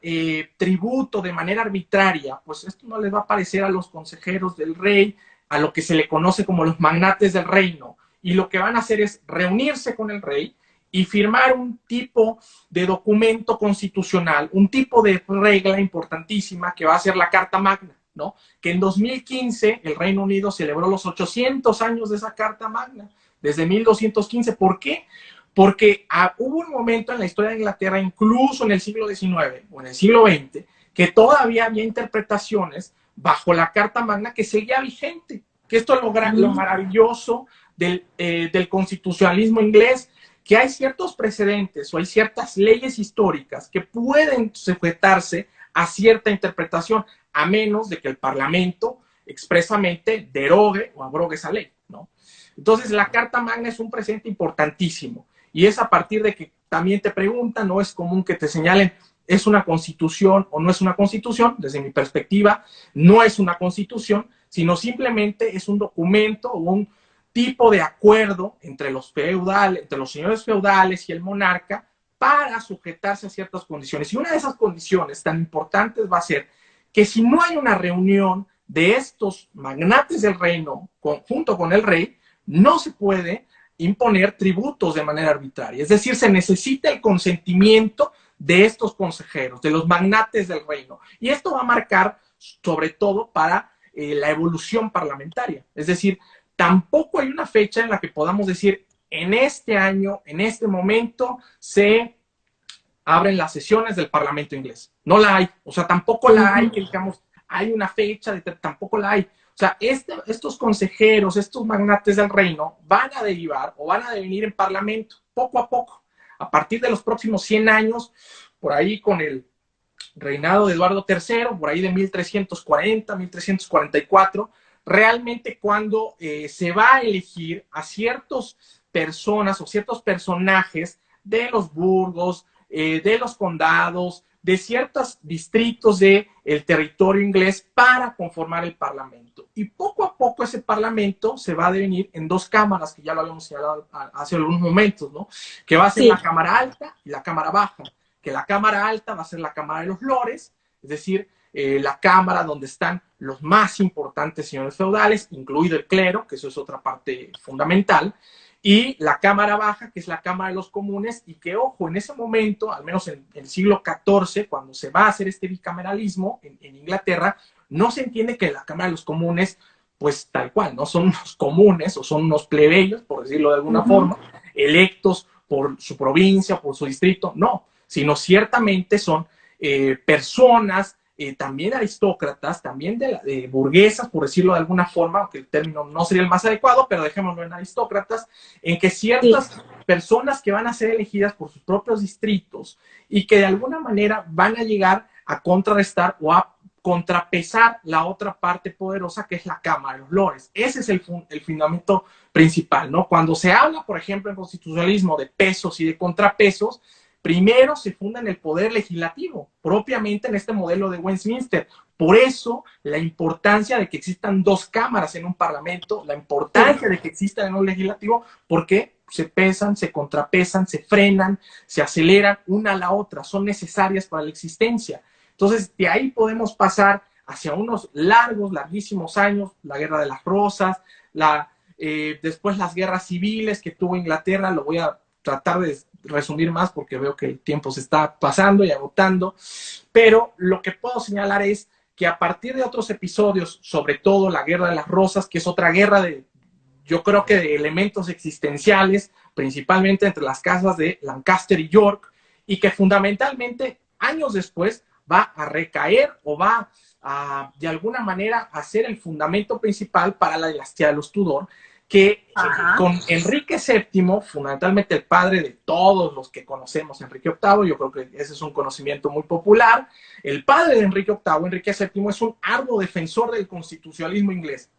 B: tributo de manera arbitraria, pues esto no les va a parecer a los consejeros del rey, a lo que se le conoce como los magnates del reino, y lo que van a hacer es reunirse con el rey y firmar un tipo de documento constitucional, un tipo de regla importantísima que va a ser la Carta Magna, ¿no? Que en 2015 el Reino Unido celebró los 800 años de esa Carta Magna, desde 1215. ¿Por qué? Porque hubo un momento en la historia de Inglaterra, incluso en el siglo XIX o en el siglo XX, que todavía había interpretaciones bajo la Carta Magna que seguía vigente. Que esto es lo maravilloso del constitucionalismo inglés, que hay ciertos precedentes o hay ciertas leyes históricas que pueden sujetarse a cierta interpretación, a menos de que el Parlamento expresamente derogue o abrogue esa ley, ¿no? Entonces, la Carta Magna es un precedente importantísimo y es a partir de que también te preguntan, no es común que te señalen, ¿es una constitución o no es una constitución? Desde mi perspectiva, no es una constitución, sino simplemente es un documento o un tipo de acuerdo entre los feudales, entre los señores feudales y el monarca para sujetarse a ciertas condiciones. Y una de esas condiciones tan importantes va a ser que si no hay una reunión de estos magnates del reino junto con el rey, no se puede imponer tributos de manera arbitraria. Es decir, se necesita el consentimiento de estos consejeros, de los magnates del reino. Y esto va a marcar sobre todo para la evolución parlamentaria. Es decir, tampoco hay una fecha en la que podamos decir, en este año, en este momento, se abren las sesiones del Parlamento inglés. No la hay. O sea, tampoco la hay que digamos, hay una fecha, tampoco la hay. O sea, estos consejeros, estos magnates del reino van a derivar o van a devenir en Parlamento poco a poco. A partir de los próximos 100 años, por ahí con el reinado de Eduardo III, por ahí de 1340, 1344, realmente cuando se va a elegir a ciertas personas o ciertos personajes de los burgos, de los condados, de ciertos distritos del territorio inglés para conformar el parlamento. Y poco a poco ese parlamento se va a devenir en dos cámaras, que ya lo habíamos señalado hace algunos momentos, ¿no? Que va a ser la Cámara Alta y la Cámara Baja. Que la Cámara Alta va a ser la Cámara de los Lores, es decir, la Cámara donde están los más importantes señores feudales, incluido el clero, que eso es otra parte fundamental, y la Cámara Baja, que es la Cámara de los Comunes, y que, ojo, en ese momento, al menos en el siglo XIV, cuando se va a hacer este bicameralismo en Inglaterra, no se entiende que la Cámara de los Comunes, pues tal cual, no son unos comunes o son unos plebeyos, por decirlo de alguna forma, electos por su provincia, por su distrito, no, sino ciertamente son personas, también aristócratas, también de burguesas, por decirlo de alguna forma, aunque el término no sería el más adecuado, pero dejémoslo en aristócratas, en que ciertas personas que van a ser elegidas por sus propios distritos y que de alguna manera van a llegar a contrarrestar o a contrapesar la otra parte poderosa que es la Cámara de los Lores. Ese es el fundamento principal, ¿no? Cuando se habla, por ejemplo, en constitucionalismo de pesos y de contrapesos, primero se funda en el poder legislativo, propiamente en este modelo de Westminster. Por eso, la importancia de que existan dos cámaras en un parlamento, la importancia de que existan en un legislativo, porque se pesan, se contrapesan, se frenan, se aceleran una a la otra, son necesarias para la existencia. Entonces, de ahí podemos pasar hacia unos larguísimos años, la Guerra de las Rosas, después las guerras civiles que tuvo Inglaterra. Lo voy a tratar de resumir más porque veo que el tiempo se está pasando y agotando, pero lo que puedo señalar es que a partir de otros episodios, sobre todo la Guerra de las Rosas, que es otra guerra yo creo que de elementos existenciales, principalmente entre las casas de Lancaster y York, y que fundamentalmente años después va a recaer o va a, de alguna manera, a ser el fundamento principal para la dinastía de los Tudor, que con Enrique VII, fundamentalmente el padre de todos los que conocemos, Enrique VIII, yo creo que ese es un conocimiento muy popular, el padre de Enrique VIII, Enrique VII, es un arduo defensor del constitucionalismo inglés.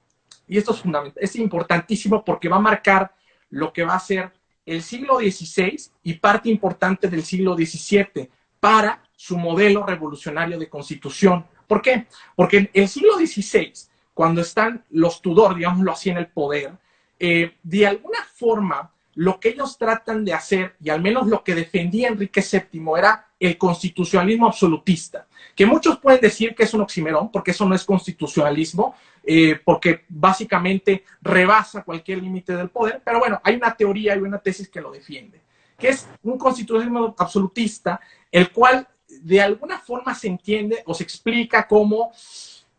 B: Y esto es fundamental, es importantísimo porque va a marcar lo que va a ser el siglo XVI y parte importante del siglo XVII para su modelo revolucionario de constitución. ¿Por qué? Porque en el siglo XVI, cuando están los Tudor, digámoslo así, en el poder, de alguna forma lo que ellos tratan de hacer, y al menos lo que defendía Enrique VII, era el constitucionalismo absolutista, que muchos pueden decir que es un oxímoron, porque eso no es constitucionalismo, porque básicamente rebasa cualquier límite del poder, pero bueno, hay una teoría y una tesis que lo defiende, que es un constitucionalismo absolutista, el cual de alguna forma se entiende o se explica como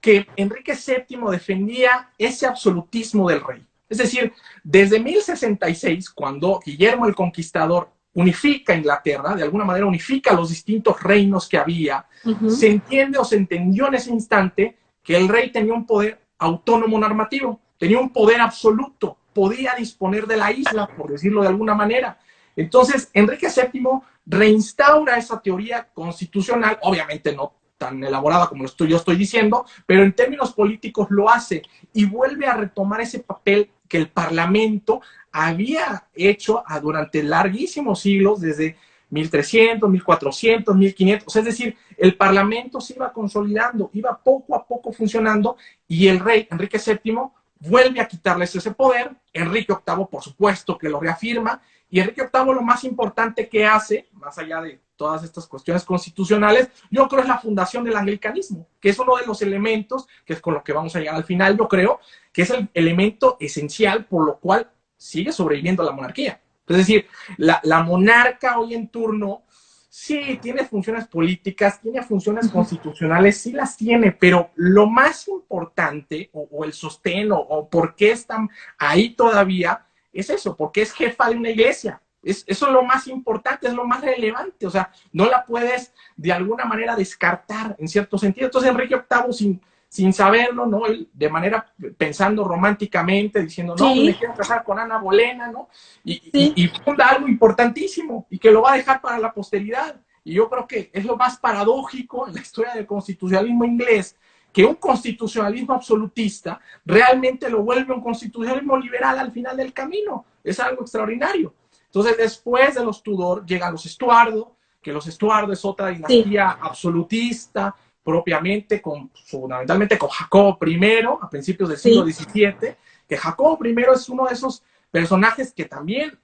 B: que Enrique VII defendía ese absolutismo del rey. Es decir, desde 1066, cuando Guillermo el Conquistador unifica Inglaterra, de alguna manera unifica los distintos reinos que había, se entiende o se entendió en ese instante que el rey tenía un poder autónomo normativo, tenía un poder absoluto, podía disponer de la isla, por decirlo de alguna manera. Entonces, Enrique VII reinstaura esa teoría constitucional, obviamente no tan elaborada como yo estoy diciendo, pero en términos políticos lo hace y vuelve a retomar ese papel que el Parlamento había hecho durante larguísimos siglos, desde 1300, 1400, 1500, es decir, el Parlamento se iba consolidando, iba poco a poco funcionando, y el rey, Enrique VII, vuelve a quitarles ese poder. Enrique VIII, por supuesto, que lo reafirma, y Enrique VIII lo más importante que hace, más allá de todas estas cuestiones constitucionales, yo creo es la fundación del anglicanismo, que es uno de los elementos, que es con lo que vamos a llegar al final, yo creo, que es el elemento esencial por lo cual sigue sobreviviendo la monarquía. Es decir, la monarca hoy en turno, sí, tiene funciones políticas, tiene funciones constitucionales, sí las tiene, pero lo más importante, o el sostén, o por qué están ahí todavía, es eso, porque es jefa de una iglesia. Eso es lo más importante, es lo más relevante. O sea, no la puedes de alguna manera descartar en cierto sentido. Entonces Enrique VIII, sin saberlo, ¿no? Él, de manera pensando románticamente, diciendo, no, me quiero casar con Ana Bolena, ¿no? Y funda algo importantísimo y que lo va a dejar para la posteridad. Y yo creo que es lo más paradójico en la historia del constitucionalismo inglés, que un constitucionalismo absolutista realmente lo vuelve un constitucionalismo liberal al final del camino. Es algo extraordinario. Entonces, después de los Tudor llegan los Estuardo, que los Estuardo es otra dinastía absolutista, propiamente, fundamentalmente con Jacobo I, a principios del siglo XVII, que Jacobo I es uno de esos personajes que también,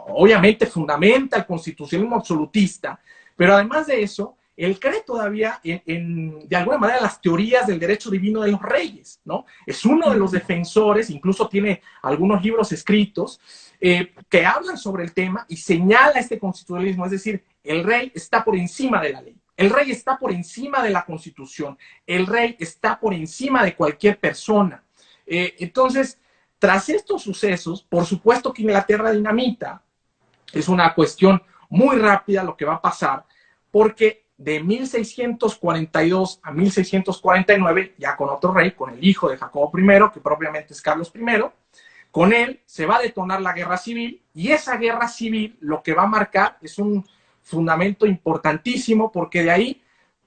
B: obviamente, fundamenta el constitucionalismo absolutista, pero además de eso, él cree todavía de alguna manera, las teorías del derecho divino de los reyes, ¿no? Es uno de los defensores, incluso tiene algunos libros escritos que hablan sobre el tema y señala este constitucionalismo, es decir, el rey está por encima de la ley, el rey está por encima de la constitución, el rey está por encima de cualquier persona. Entonces, tras estos sucesos, por supuesto que Inglaterra dinamita, es una cuestión muy rápida lo que va a pasar, porque de 1642 a 1649, ya con otro rey, con el hijo de Jacobo I, que propiamente es Carlos I, con él se va a detonar la guerra civil, y esa guerra civil lo que va a marcar es un fundamento importantísimo, porque de ahí,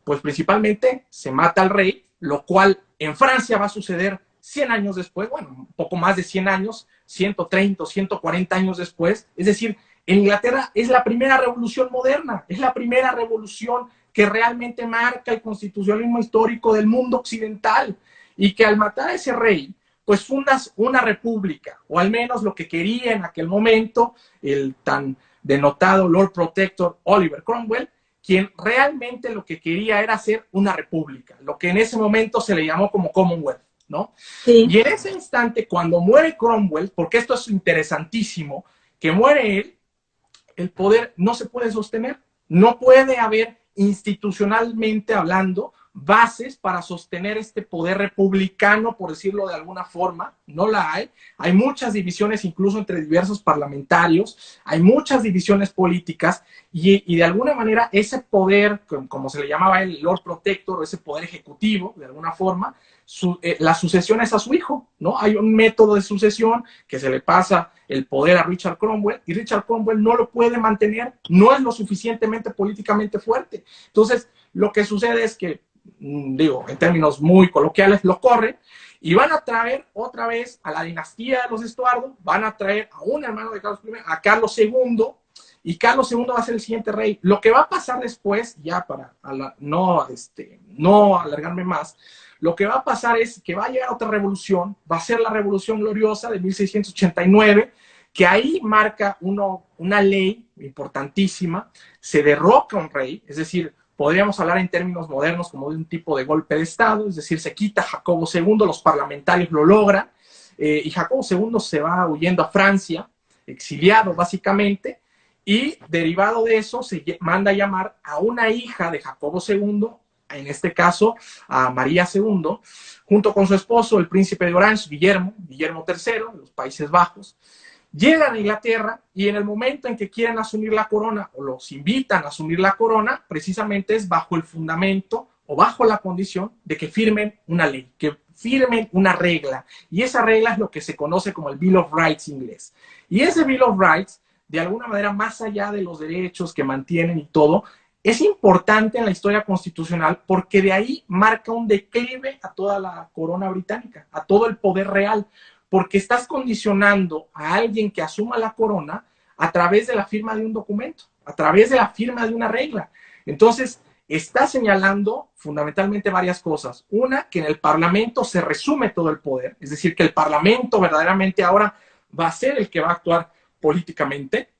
B: pues principalmente se mata al rey, lo cual en Francia va a suceder 100 años después, bueno, un poco más de 100 años, 130 o 140 años después. Es decir, en Inglaterra es la primera revolución moderna, es la primera revolución que realmente marca el constitucionalismo histórico del mundo occidental, y que al matar a ese rey, pues fundas una república, o al menos lo que quería en aquel momento el tan denotado Lord Protector Oliver Cromwell, quien realmente lo que quería era hacer una república, lo que en ese momento se le llamó como Commonwealth, ¿no?
A: Sí.
B: Y en ese instante, cuando muere Cromwell, porque esto es interesantísimo, que muere él, el poder no se puede sostener, no puede haber institucionalmente hablando bases para sostener este poder republicano, por decirlo de alguna forma, no la hay. Hay muchas divisiones incluso entre diversos parlamentarios, hay muchas divisiones políticas y de alguna manera ese poder, como se le llamaba el Lord Protector, o ese poder ejecutivo, de alguna forma, la sucesión es a su hijo, ¿no? Hay un método de sucesión que se le pasa el poder a Richard Cromwell y Richard Cromwell no lo puede mantener, no es lo suficientemente políticamente fuerte. Entonces, lo que sucede es que, digo, en términos muy coloquiales, lo corren y van a traer otra vez a la dinastía de los Estuardo, van a traer a un hermano de Carlos I, a Carlos II, y Carlos II va a ser el siguiente rey. Lo que va a pasar después, ya para no alargarme más, lo que va a pasar es que va a llegar otra revolución, va a ser la Revolución Gloriosa de 1689, que ahí marca una ley importantísima, se derroca un rey, es decir, podríamos hablar en términos modernos como de un tipo de golpe de Estado, es decir, se quita Jacobo II, los parlamentarios lo logran, y Jacobo II se va huyendo a Francia, exiliado básicamente, y derivado de eso se manda a llamar a una hija de Jacobo II, en este caso a María II, junto con su esposo, el príncipe de Orange, Guillermo III, de los Países Bajos. Llegan a Inglaterra y en el momento en que quieren asumir la corona o los invitan a asumir la corona, precisamente es bajo el fundamento o bajo la condición de que firmen una ley, que firmen una regla. Y esa regla es lo que se conoce como el Bill of Rights inglés. Y ese Bill of Rights, de alguna manera, más allá de los derechos que mantienen y todo, es importante en la historia constitucional porque de ahí marca un declive a toda la corona británica, a todo el poder real, porque estás condicionando a alguien que asuma la corona a través de la firma de un documento, a través de la firma de una regla. Entonces, está señalando fundamentalmente varias cosas. Una, que en el Parlamento se resume todo el poder, es decir, que el Parlamento verdaderamente ahora va a ser el que va a actuar políticamente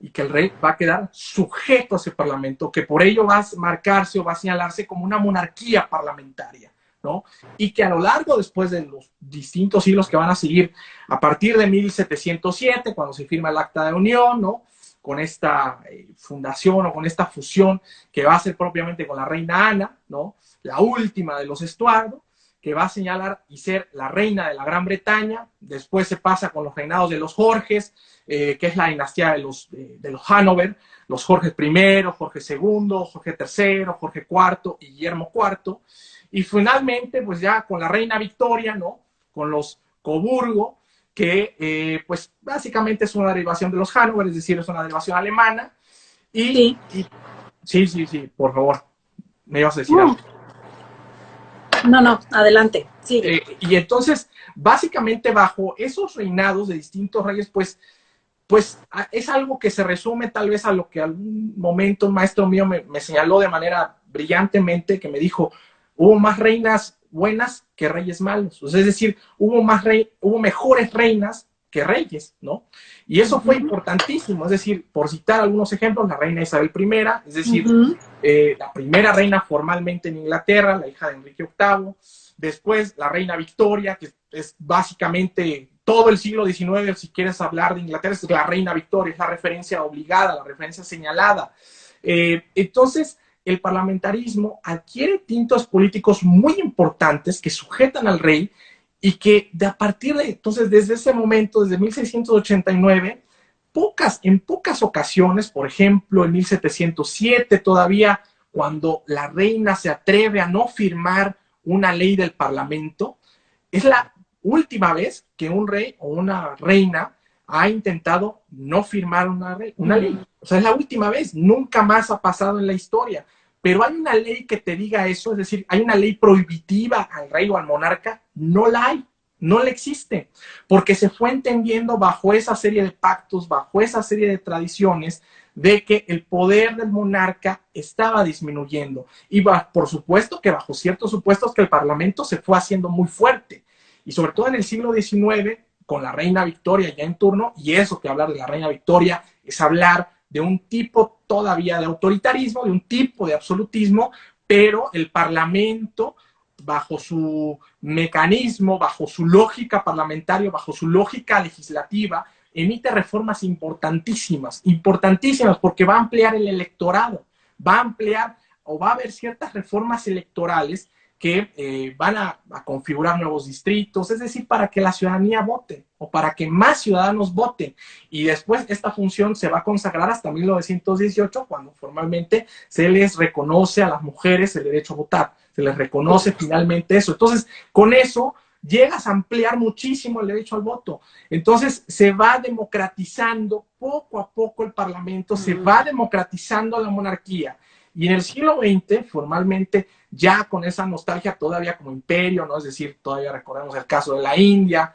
B: y que el rey va a quedar sujeto a ese Parlamento, que por ello va a marcarse o va a señalarse como una monarquía parlamentaria, ¿no? Y que a lo largo, después de los distintos siglos que van a seguir, a partir de 1707, cuando se firma el Acta de Unión, ¿no? Con esta fundación o con esta fusión que va a ser propiamente con la reina Ana, ¿no? La última de los Estuardo, que va a señalar y ser la reina de la Gran Bretaña. Después se pasa con los reinados de los Jorges, que es la dinastía de los Hanover, los Jorge I, Jorge II, Jorge III, Jorge IV y Guillermo IV. Y finalmente, pues ya con la reina Victoria, ¿no? Con los Coburgo, que pues básicamente es una derivación de los Hanover, es decir, es una derivación alemana. Sí, por favor, me ibas a decir algo.
A: No, adelante, sigue.
B: Y entonces, básicamente bajo esos reinados de distintos reyes, pues es algo que se resume tal vez a lo que algún momento un maestro mío me señaló de manera brillantemente, que me dijo, hubo más reinas buenas que reyes malos. O sea, es decir, hubo mejores reinas que reyes, ¿no? Y eso fue importantísimo. Es decir, por citar algunos ejemplos, la reina Isabel I, es decir, la primera reina formalmente en Inglaterra, la hija de Enrique VIII. Después, la reina Victoria, que es básicamente todo el siglo XIX, si quieres hablar de Inglaterra, es la reina Victoria, es la referencia obligada, la referencia señalada. Entonces, el parlamentarismo adquiere tintos políticos muy importantes que sujetan al rey y que a partir de entonces, desde ese momento, desde 1689, en pocas ocasiones, por ejemplo, en 1707 todavía, cuando la reina se atreve a no firmar una ley del parlamento, es la última vez que un rey o una reina ha intentado no firmar una ley. O sea, es la última vez, nunca más ha pasado en la historia. Pero hay una ley que te diga eso, es decir, hay una ley prohibitiva al rey o al monarca, no la hay, no la existe, porque se fue entendiendo bajo esa serie de pactos, bajo esa serie de tradiciones, de que el poder del monarca estaba disminuyendo. Y por supuesto que bajo ciertos supuestos que el parlamento se fue haciendo muy fuerte. Y sobre todo en el siglo XIX, con la reina Victoria ya en turno, y eso que hablar de la reina Victoria es hablar de un tipo todavía de autoritarismo, de un tipo de absolutismo, pero el Parlamento, bajo su mecanismo, bajo su lógica parlamentaria, bajo su lógica legislativa, emite reformas importantísimas, importantísimas, porque va a ampliar el electorado, va a ampliar o va a haber ciertas reformas electorales que van a configurar nuevos distritos, es decir, para que la ciudadanía vote o para que más ciudadanos voten. Y después esta función se va a consagrar hasta 1918, cuando formalmente se les reconoce a las mujeres el derecho a votar, se les reconoce finalmente eso. Entonces, con eso llegas a ampliar muchísimo el derecho al voto. Entonces, se va democratizando poco a poco el Parlamento, se va democratizando la monarquía. Y en el siglo XX, formalmente, ya con esa nostalgia todavía como imperio, ¿no? Es decir, todavía recordemos el caso de la India,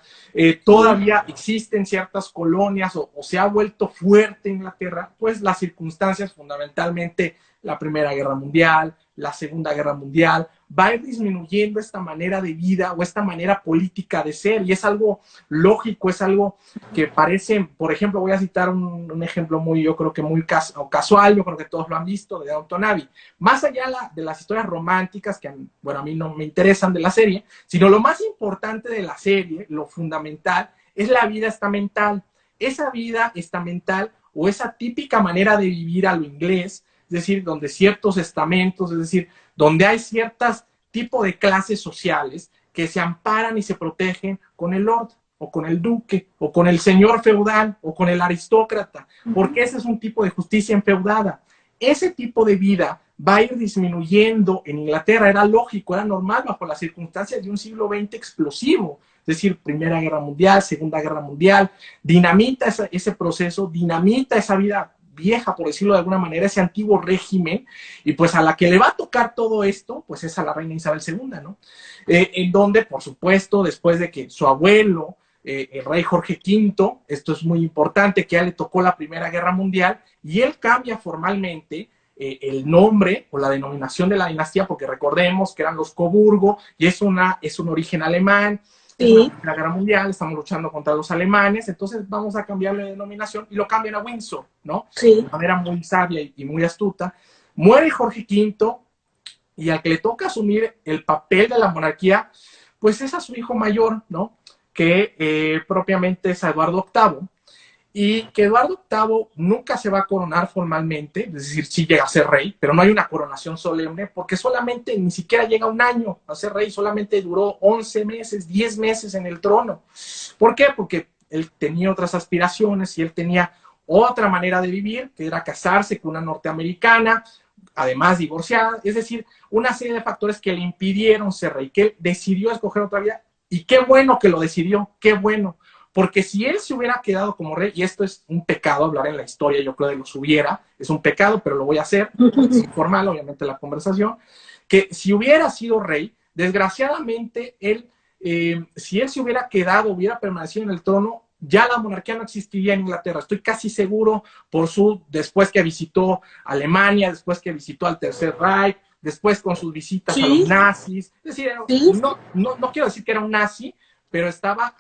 B: todavía existen ciertas colonias o se ha vuelto fuerte Inglaterra, pues las circunstancias, fundamentalmente la Primera Guerra Mundial, la Segunda Guerra Mundial, va a ir disminuyendo esta manera de vida o esta manera política de ser, y es algo lógico, es algo que parece, por ejemplo, voy a citar un ejemplo muy, yo creo que muy casual, yo creo que todos lo han visto, de Downton Abbey. Más allá de las historias románticas, que bueno, a mí no me interesan de la serie, sino lo más importante de la serie, lo fundamental, es la vida estamental. Esa vida estamental o esa típica manera de vivir a lo inglés, es decir, donde ciertos estamentos, es decir, donde hay ciertas tipo de clases sociales que se amparan y se protegen con el lord, o con el duque, o con el señor feudal, o con el aristócrata, porque ese es un tipo de justicia enfeudada. Ese tipo de vida va a ir disminuyendo en Inglaterra, era lógico, era normal bajo las circunstancias de un siglo XX explosivo, es decir, Primera Guerra Mundial, Segunda Guerra Mundial, dinamita ese proceso, dinamita esa vida vieja, por decirlo de alguna manera, ese antiguo régimen, y pues a la que le va a tocar todo esto, pues es a la reina Isabel II, ¿no? En donde, por supuesto, después de que su abuelo, el rey Jorge V, esto es muy importante, que ya le tocó la Primera Guerra Mundial, y él cambia formalmente el nombre o la denominación de la dinastía, porque recordemos que eran los Coburgo, y es un origen alemán. Sí. Es la Guerra Mundial, estamos luchando contra los alemanes, entonces vamos a cambiarle de denominación y lo cambian a Windsor, ¿no? Sí. De manera muy sabia y muy astuta. Muere Jorge V y al que le toca asumir el papel de la monarquía, pues es a su hijo mayor, ¿no? Que propiamente es a Eduardo VIII. Y que Eduardo VIII nunca se va a coronar formalmente, es decir, sí llega a ser rey, pero no hay una coronación solemne, porque solamente ni siquiera llega un año a ser rey, solamente duró 11 meses, 10 meses en el trono. ¿Por qué? Porque él tenía otras aspiraciones y él tenía otra manera de vivir, que era casarse con una norteamericana, además divorciada, es decir, una serie de factores que le impidieron ser rey, que él decidió escoger otra vida, y qué bueno que lo decidió, qué bueno. Porque si él se hubiera quedado como rey, y esto es un pecado hablar en la historia, yo creo que los hubiera, es un pecado, pero lo voy a hacer, es informal, obviamente, la conversación, que si hubiera sido rey, desgraciadamente, él, si él se hubiera quedado, hubiera permanecido en el trono, ya la monarquía no existiría en Inglaterra. Estoy casi seguro después que visitó Alemania, después que visitó al Tercer Reich, después con sus visitas a los nazis. Es decir, no quiero decir que era un nazi, pero estaba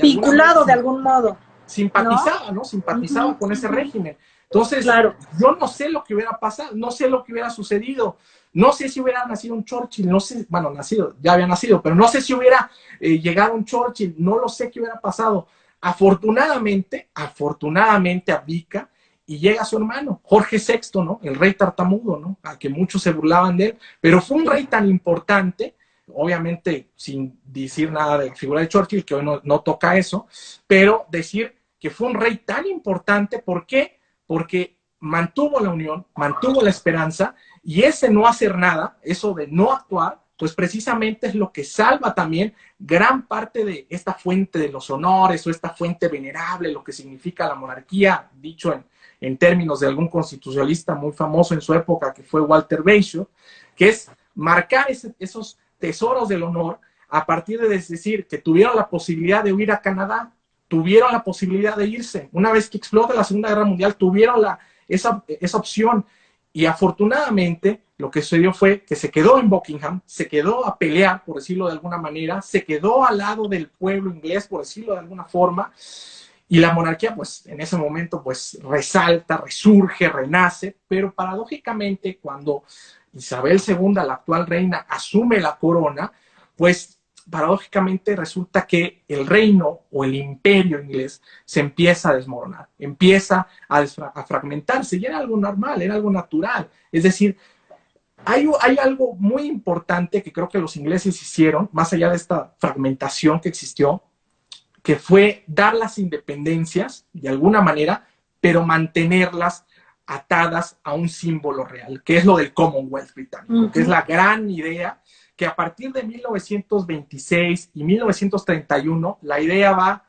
A: vinculado de algún modo.
B: Simpatizaba, ¿no? Simpatizaba con ese régimen. Entonces, claro, yo no sé lo que hubiera pasado, no sé lo que hubiera sucedido. No sé si hubiera nacido un Churchill, no sé, bueno, ya había nacido, pero no sé si hubiera llegado un Churchill, no lo sé qué hubiera pasado. Afortunadamente abdica y llega su hermano, Jorge VI, ¿no? El rey tartamudo, ¿no? A que muchos se burlaban de él, pero fue un rey tan importante, obviamente sin decir nada de la figura de Churchill, que hoy no toca eso, pero decir que fue un rey tan importante, ¿por qué? Porque mantuvo la unión, mantuvo la esperanza, y ese no hacer nada, eso de no actuar, pues precisamente es lo que salva también gran parte de esta fuente de los honores o esta fuente venerable, lo que significa la monarquía, dicho en términos de algún constitucionalista muy famoso en su época, que fue Walter Bagehot, que es marcar esos tesoros del honor a partir de decir que tuvieron la posibilidad de huir a Canadá, tuvieron la posibilidad de irse. Una vez que explota la Segunda Guerra Mundial, tuvieron esa opción. Y afortunadamente lo que sucedió fue que se quedó en Buckingham, se quedó a pelear, por decirlo de alguna manera, se quedó al lado del pueblo inglés, por decirlo de alguna forma, Y la monarquía, pues, en ese momento, pues, resalta, resurge, renace, pero paradójicamente, cuando Isabel II, la actual reina, asume la corona, pues, paradójicamente resulta que el reino o el imperio inglés se empieza a desmoronar, empieza a fragmentarse, y era algo normal, era algo natural. Es decir, hay algo muy importante que creo que los ingleses hicieron, más allá de esta fragmentación que existió, que fue dar las independencias de alguna manera, pero mantenerlas atadas a un símbolo real, que es lo del Commonwealth británico, que es la gran idea que a partir de 1926 y 1931 la idea va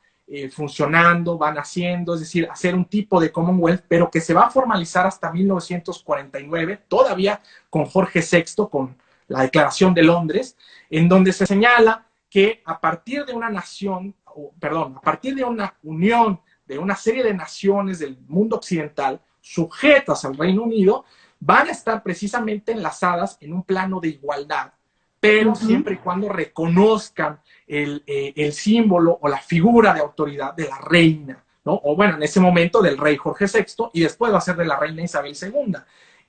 B: funcionando, va naciendo, es decir, hacer un tipo de Commonwealth, pero que se va a formalizar hasta 1949, todavía con Jorge VI, con la Declaración de Londres, en donde se señala que a partir de una nación, perdón, a partir de una unión de una serie de naciones del mundo occidental sujetas al Reino Unido, van a estar precisamente enlazadas en un plano de igualdad, pero siempre y cuando reconozcan el símbolo o la figura de autoridad de la reina, ¿no? O bueno, en ese momento del rey Jorge VI, y después va a ser de la reina Isabel II.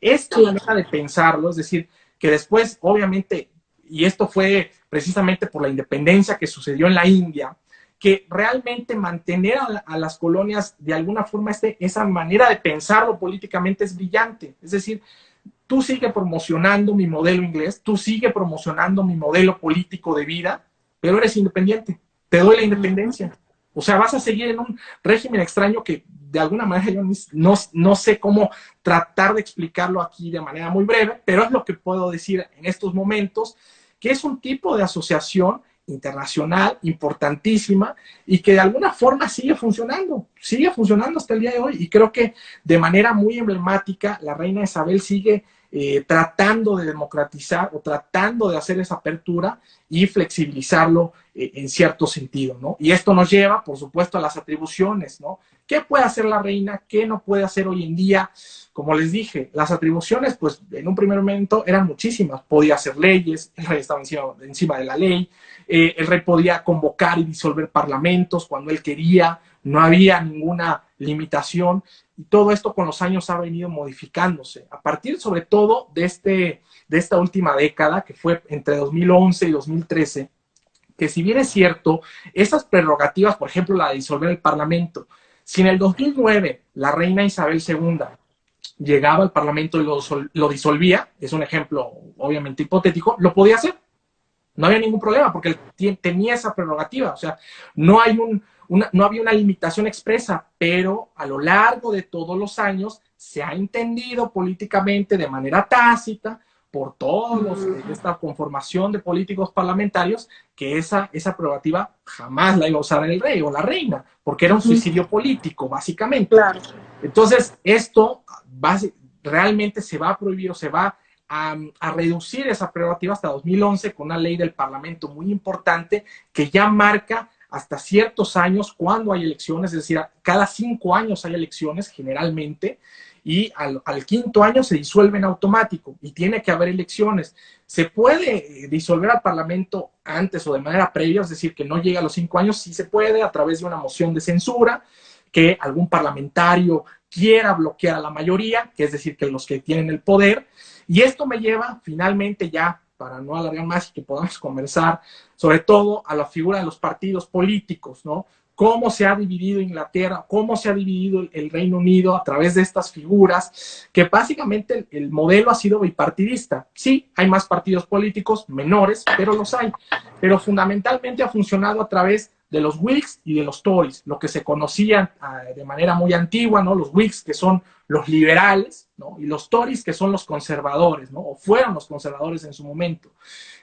B: Esta manera de pensarlo, es decir, que después, obviamente, y esto fue precisamente por la independencia que sucedió en la India, que realmente mantener a las colonias de alguna forma, esa manera de pensarlo políticamente es brillante. Es decir, tú sigue promocionando mi modelo inglés, tú sigue promocionando mi modelo político de vida, pero eres independiente, te doy la independencia. O sea, vas a seguir en un régimen extraño que de alguna manera yo no sé cómo tratar de explicarlo aquí de manera muy breve, pero es lo que puedo decir en estos momentos, que es un tipo de asociación internacional importantísima y que de alguna forma sigue funcionando hasta el día de hoy, y creo que de manera muy emblemática la reina Isabel sigue tratando de democratizar o tratando de hacer esa apertura y flexibilizarlo en cierto sentido, ¿no? Y esto nos lleva, por supuesto, a las atribuciones, ¿no? ¿Qué puede hacer la reina? ¿Qué no puede hacer hoy en día? Como les dije, las atribuciones, pues en un primer momento eran muchísimas. Podía hacer leyes, el rey estaba encima de la ley, el rey podía convocar y disolver parlamentos cuando él quería, no había ninguna limitación, y todo esto con los años ha venido modificándose. A partir sobre todo de esta última década, que fue entre 2011 y 2013, que si bien es cierto, esas prerrogativas, por ejemplo, la de disolver el parlamento, si en el 2009 la reina Isabel II llegaba al parlamento y lo disolvía, es un ejemplo obviamente hipotético, lo podía hacer. No había ningún problema porque él tenía esa prerrogativa. O sea, no había una limitación expresa, pero a lo largo de todos los años se ha entendido políticamente de manera tácita por todos esta conformación de políticos parlamentarios que esa prerrogativa jamás la iba a usar el rey o la reina, porque era un suicidio político, básicamente.
A: Claro.
B: Entonces, esto realmente se va a prohibir o se va a reducir esa prerrogativa hasta 2011 con una ley del Parlamento muy importante que ya marca hasta ciertos años cuando hay elecciones, es decir, cada 5 años hay elecciones generalmente, y al quinto año se disuelve en automático y tiene que haber elecciones. Se puede disolver al Parlamento antes o de manera previa, es decir, que no llegue a los 5 años, sí se puede a través de una moción de censura, que algún parlamentario quiera bloquear a la mayoría, que es decir, que los que tienen el poder. Y esto me lleva finalmente ya, para no alargar más y que podamos conversar, sobre todo a la figura de los partidos políticos, ¿no? Cómo se ha dividido Inglaterra, cómo se ha dividido el Reino Unido a través de estas figuras, que básicamente el modelo ha sido bipartidista. Sí, hay más partidos políticos, menores, pero los hay. Pero fundamentalmente ha funcionado a través de los Whigs y de los Tories, lo que se conocían de manera muy antigua, ¿no? Los Whigs, que son los liberales, ¿no? Y los Tories, que son los conservadores, ¿no? O fueron los conservadores en su momento.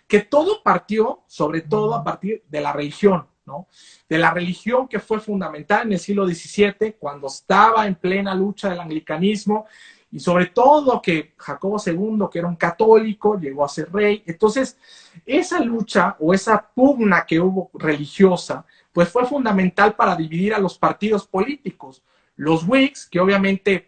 B: Que todo partió, sobre todo, a partir de la religión, ¿no? De la religión que fue fundamental en el siglo XVII, cuando estaba en plena lucha del anglicanismo, y sobre todo que Jacobo II, que era un católico, llegó a ser rey. Entonces, esa lucha o esa pugna que hubo religiosa, pues fue fundamental para dividir a los partidos políticos. Los Whigs, que obviamente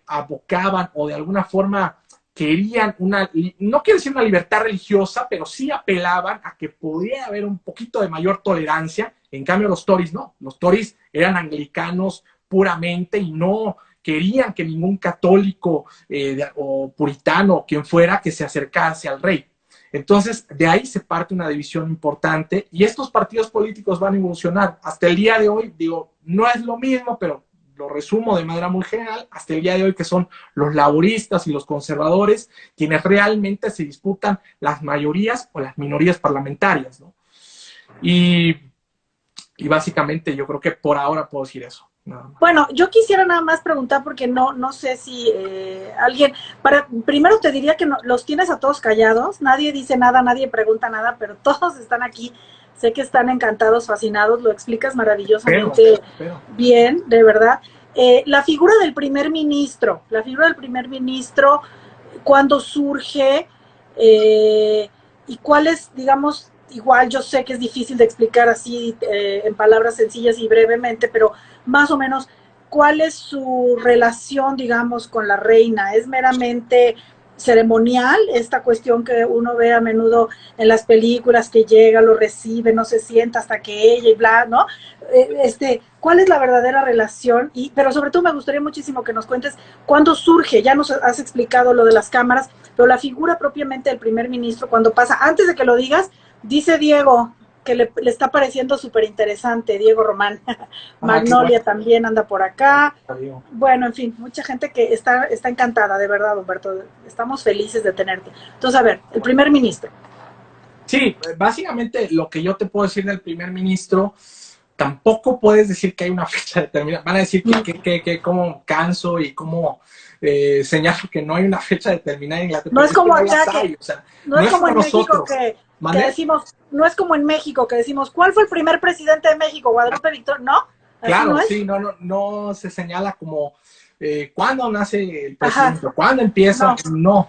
B: abocaban o de alguna forma querían no quiero decir una libertad religiosa, pero sí apelaban a que podía haber un poquito de mayor tolerancia En cambio, los Tories no. Los Tories eran anglicanos puramente y no querían que ningún católico o puritano, quien fuera, que se acercase al rey. Entonces, de ahí se parte una división importante y estos partidos políticos van a evolucionar. Hasta el día de hoy, digo, no es lo mismo, pero lo resumo de manera muy general, hasta el día de hoy que son los laboristas y los conservadores quienes realmente se disputan las mayorías o las minorías parlamentarias, ¿no? Y básicamente yo creo que por ahora puedo decir eso.
A: Bueno, yo quisiera nada más preguntar porque no sé si alguien, primero te diría que los tienes a todos callados, nadie dice nada, nadie pregunta nada, pero todos están aquí, sé que están encantados, fascinados, lo explicas maravillosamente bien, de verdad. La figura del primer ministro, ¿cuándo surge? ¿Y cuál es, digamos, igual yo sé que es difícil de explicar así en palabras sencillas y brevemente, pero más o menos, ¿cuál es su relación, digamos, con la reina? ¿Es meramente ceremonial esta cuestión que uno ve a menudo en las películas, que llega, lo recibe, no se sienta hasta que ella y bla, ¿no? ¿Cuál es la verdadera relación? Pero sobre todo me gustaría muchísimo que nos cuentes cuándo surge, ya nos has explicado lo de las cámaras, pero la figura propiamente del primer ministro, cuando pasa, antes de que lo digas, dice Diego, que le está pareciendo súper interesante, Diego Román. Magnolia bueno. También anda por acá. Adiós. Bueno, en fin, mucha gente que está encantada, de verdad, Humberto. Estamos felices de tenerte. Entonces, a ver, el primer ministro.
B: Sí, básicamente lo que yo te puedo decir del primer ministro, tampoco puedes decir que hay una fecha determinada. Van a decir que cómo canso y cómo señalo que no hay una fecha determinada en la
A: no es como acá, no es como en México que decimos, no es como en México que decimos, ¿cuál fue el primer presidente de México? Guadalupe Victoria, ¿no?
B: Claro, no sí, no se señala como cuándo nace el presidente, cuándo empieza, no.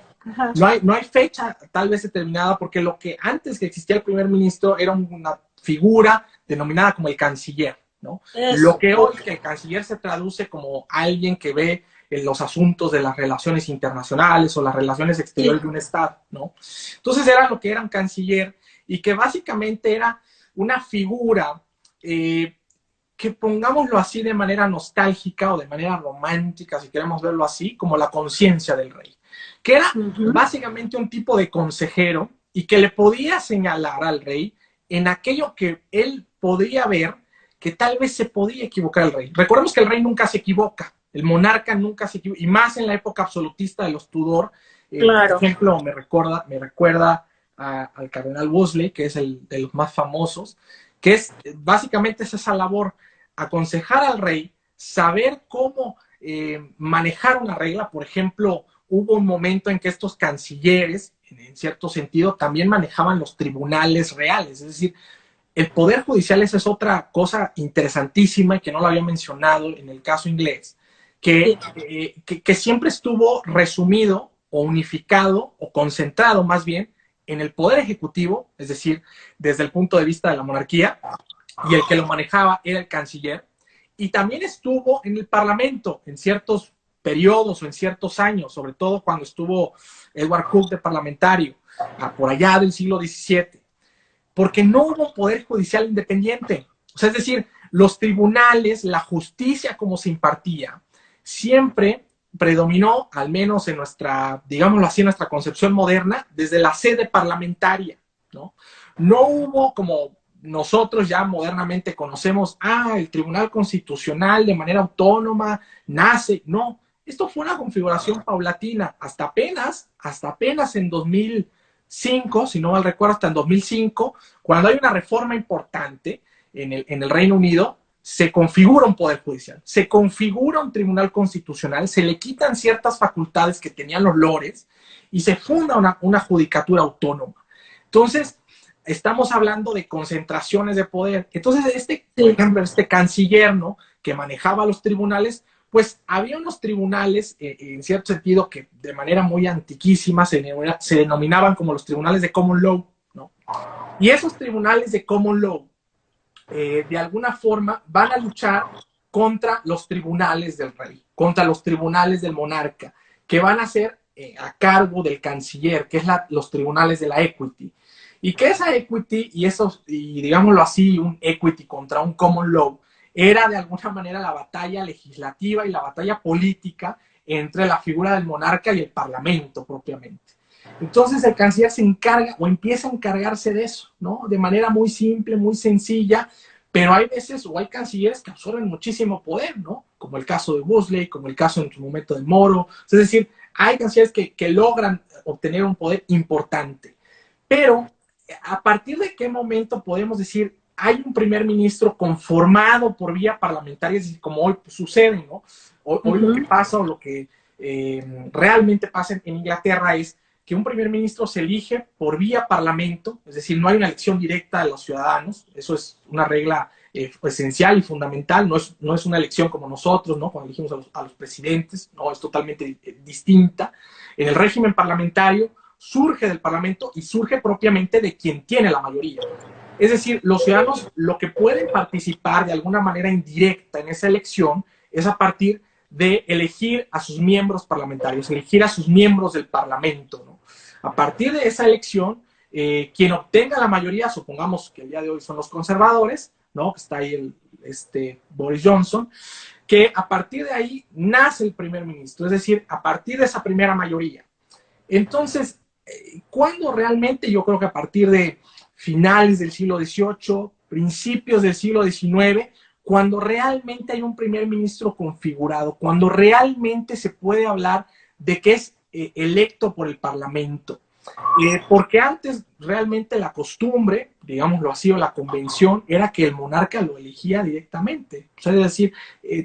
B: No hay fecha tal vez determinada, porque lo que antes que existía el primer ministro era una figura denominada como el canciller, ¿no? Lo que hoy que el canciller se traduce como alguien que ve en los asuntos de las relaciones internacionales o las relaciones exteriores de un Estado, ¿no? Entonces era lo que era un canciller y que básicamente era una figura que pongámoslo así de manera nostálgica o de manera romántica, si queremos verlo así, como la conciencia del rey, que era básicamente un tipo de consejero y que le podía señalar al rey en aquello que él podría ver que tal vez se podía equivocar el rey. Recordemos que el rey nunca se equivoca, el monarca nunca se equivoca, y más en la época absolutista de los Tudor. Claro. Por ejemplo, me recuerda al cardenal Wolsey, que es de los más famosos, que es básicamente es esa labor, aconsejar al rey, saber cómo manejar una regla. Por ejemplo, hubo un momento en que estos cancilleres, en cierto sentido, también manejaban los tribunales reales, es decir, el poder judicial, esa es otra cosa interesantísima y que no lo había mencionado en el caso inglés, que siempre estuvo resumido o unificado o concentrado más bien en el poder ejecutivo, es decir, desde el punto de vista de la monarquía, y el que lo manejaba era el canciller, y también estuvo en el parlamento en ciertos periodos o en ciertos años, sobre todo cuando estuvo Edward Coke de parlamentario, por allá del siglo XVII, porque no hubo poder judicial independiente. O sea, es decir, los tribunales, la justicia como se impartía, siempre predominó, al menos en nuestra, digámoslo así, en nuestra concepción moderna, desde la sede parlamentaria, ¿no? No hubo, como nosotros ya modernamente conocemos, el Tribunal Constitucional de manera autónoma nace, no. Esto fue una configuración paulatina, hasta apenas en 2005, si no mal recuerdo, hasta en 2005, cuando hay una reforma importante en el Reino Unido, se configura un poder judicial, se configura un tribunal constitucional, se le quitan ciertas facultades que tenían los lores y se funda una judicatura autónoma. Entonces, estamos hablando de concentraciones de poder. Entonces, por ejemplo, este canciller, ¿no?, que manejaba los tribunales, pues había unos tribunales, en cierto sentido, que de manera muy antiquísima se denominaban como los tribunales de common law, ¿no? Y esos tribunales de common law, de alguna forma, van a luchar contra los tribunales del rey, contra los tribunales del monarca, que van a ser a cargo del canciller, que es los tribunales de la equity. Y que esa equity y digámoslo así, un equity contra un common law, era de alguna manera la batalla legislativa y la batalla política entre la figura del monarca y el parlamento propiamente. Entonces el canciller se encarga o empieza a encargarse de eso, ¿no? De manera muy simple, muy sencilla, pero hay veces o hay cancilleres que absorben muchísimo poder, ¿no? Como el caso de Wolsey, como el caso en su momento de Moro. Es decir, hay cancilleres que logran obtener un poder importante. Pero, ¿a partir de qué momento podemos decir hay un primer ministro conformado por vía parlamentaria, como hoy sucede, ¿no? Hoy lo que pasa o lo que realmente pasa en Inglaterra es que un primer ministro se elige por vía parlamento, es decir, no hay una elección directa de los ciudadanos, eso es una regla esencial y fundamental, no es una elección como nosotros, ¿no? Cuando elegimos a los presidentes, no, es totalmente distinta. En el régimen parlamentario surge del parlamento y surge propiamente de quien tiene la mayoría. Es decir, los ciudadanos lo que pueden participar de alguna manera indirecta en esa elección es a partir de elegir a sus miembros parlamentarios, elegir a sus miembros del parlamento, ¿no? A partir de esa elección, quien obtenga la mayoría, supongamos que el día de hoy son los conservadores, ¿no? Está ahí Boris Johnson, que a partir de ahí nace el primer ministro, es decir, a partir de esa primera mayoría. Entonces, ¿cuándo realmente? Yo creo que a partir de finales del siglo XVIII, principios del siglo XIX, cuando realmente hay un primer ministro configurado, cuando realmente se puede hablar de que es electo por el Parlamento. Porque antes realmente la costumbre, digámoslo así, o la convención, era que el monarca lo elegía directamente. O sea, es decir,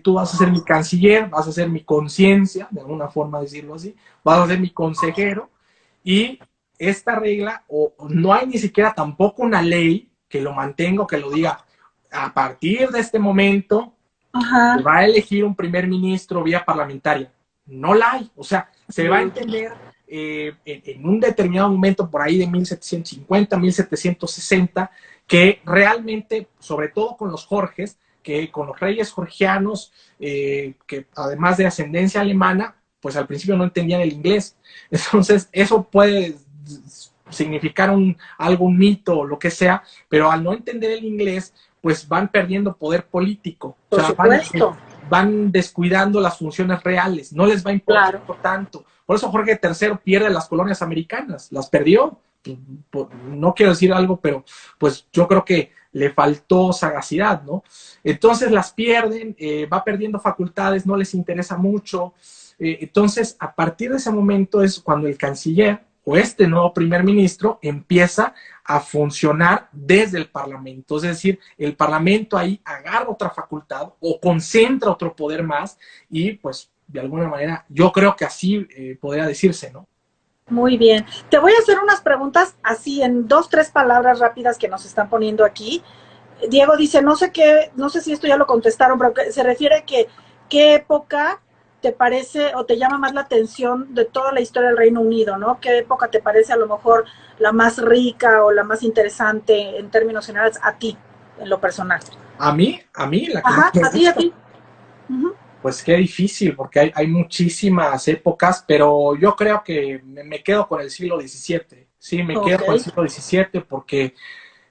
B: tú vas a ser mi canciller, vas a ser mi conciencia, de alguna forma decirlo así, vas a ser mi consejero, y esta regla, o no hay ni siquiera tampoco una ley que lo mantenga o que lo diga, a partir de este momento, se va a elegir un primer ministro vía parlamentaria. No la hay. O sea, se va a entender en un determinado momento, por ahí de 1750, 1760, que realmente, sobre todo con los Jorges, que con los reyes jorgianos, que además de ascendencia alemana, pues al principio no entendían el inglés. Entonces, eso puede significar algún mito o lo que sea, pero al no entender el inglés, pues van perdiendo poder político.
A: Por supuesto.
B: Van descuidando las funciones reales, no les va a importar tanto. Por eso Jorge III pierde las colonias americanas, las perdió. No quiero decir algo, pero pues yo creo que le faltó sagacidad, ¿no? Entonces las pierden, va perdiendo facultades, no les interesa mucho. Entonces, a partir de ese momento es cuando el canciller o este nuevo primer ministro empieza a funcionar desde el Parlamento. Es decir, el Parlamento ahí agarra otra facultad o concentra otro poder más y pues de alguna manera yo creo que así podría decirse, ¿no?
A: Muy bien. Te voy a hacer unas preguntas así en 2, 3 palabras rápidas que nos están poniendo aquí. Diego dice, no sé si esto ya lo contestaron, pero se refiere a que qué época te parece o te llama más la atención de toda la historia del Reino Unido, ¿no? ¿Qué época te parece a lo mejor la más rica o la más interesante en términos generales a ti, en lo personal?
B: ¿A mí? La que
A: Ajá, a ti.
B: Pues qué difícil, porque hay muchísimas épocas, pero yo creo que me quedo con el siglo XVII. Sí, me quedo con el siglo XVII porque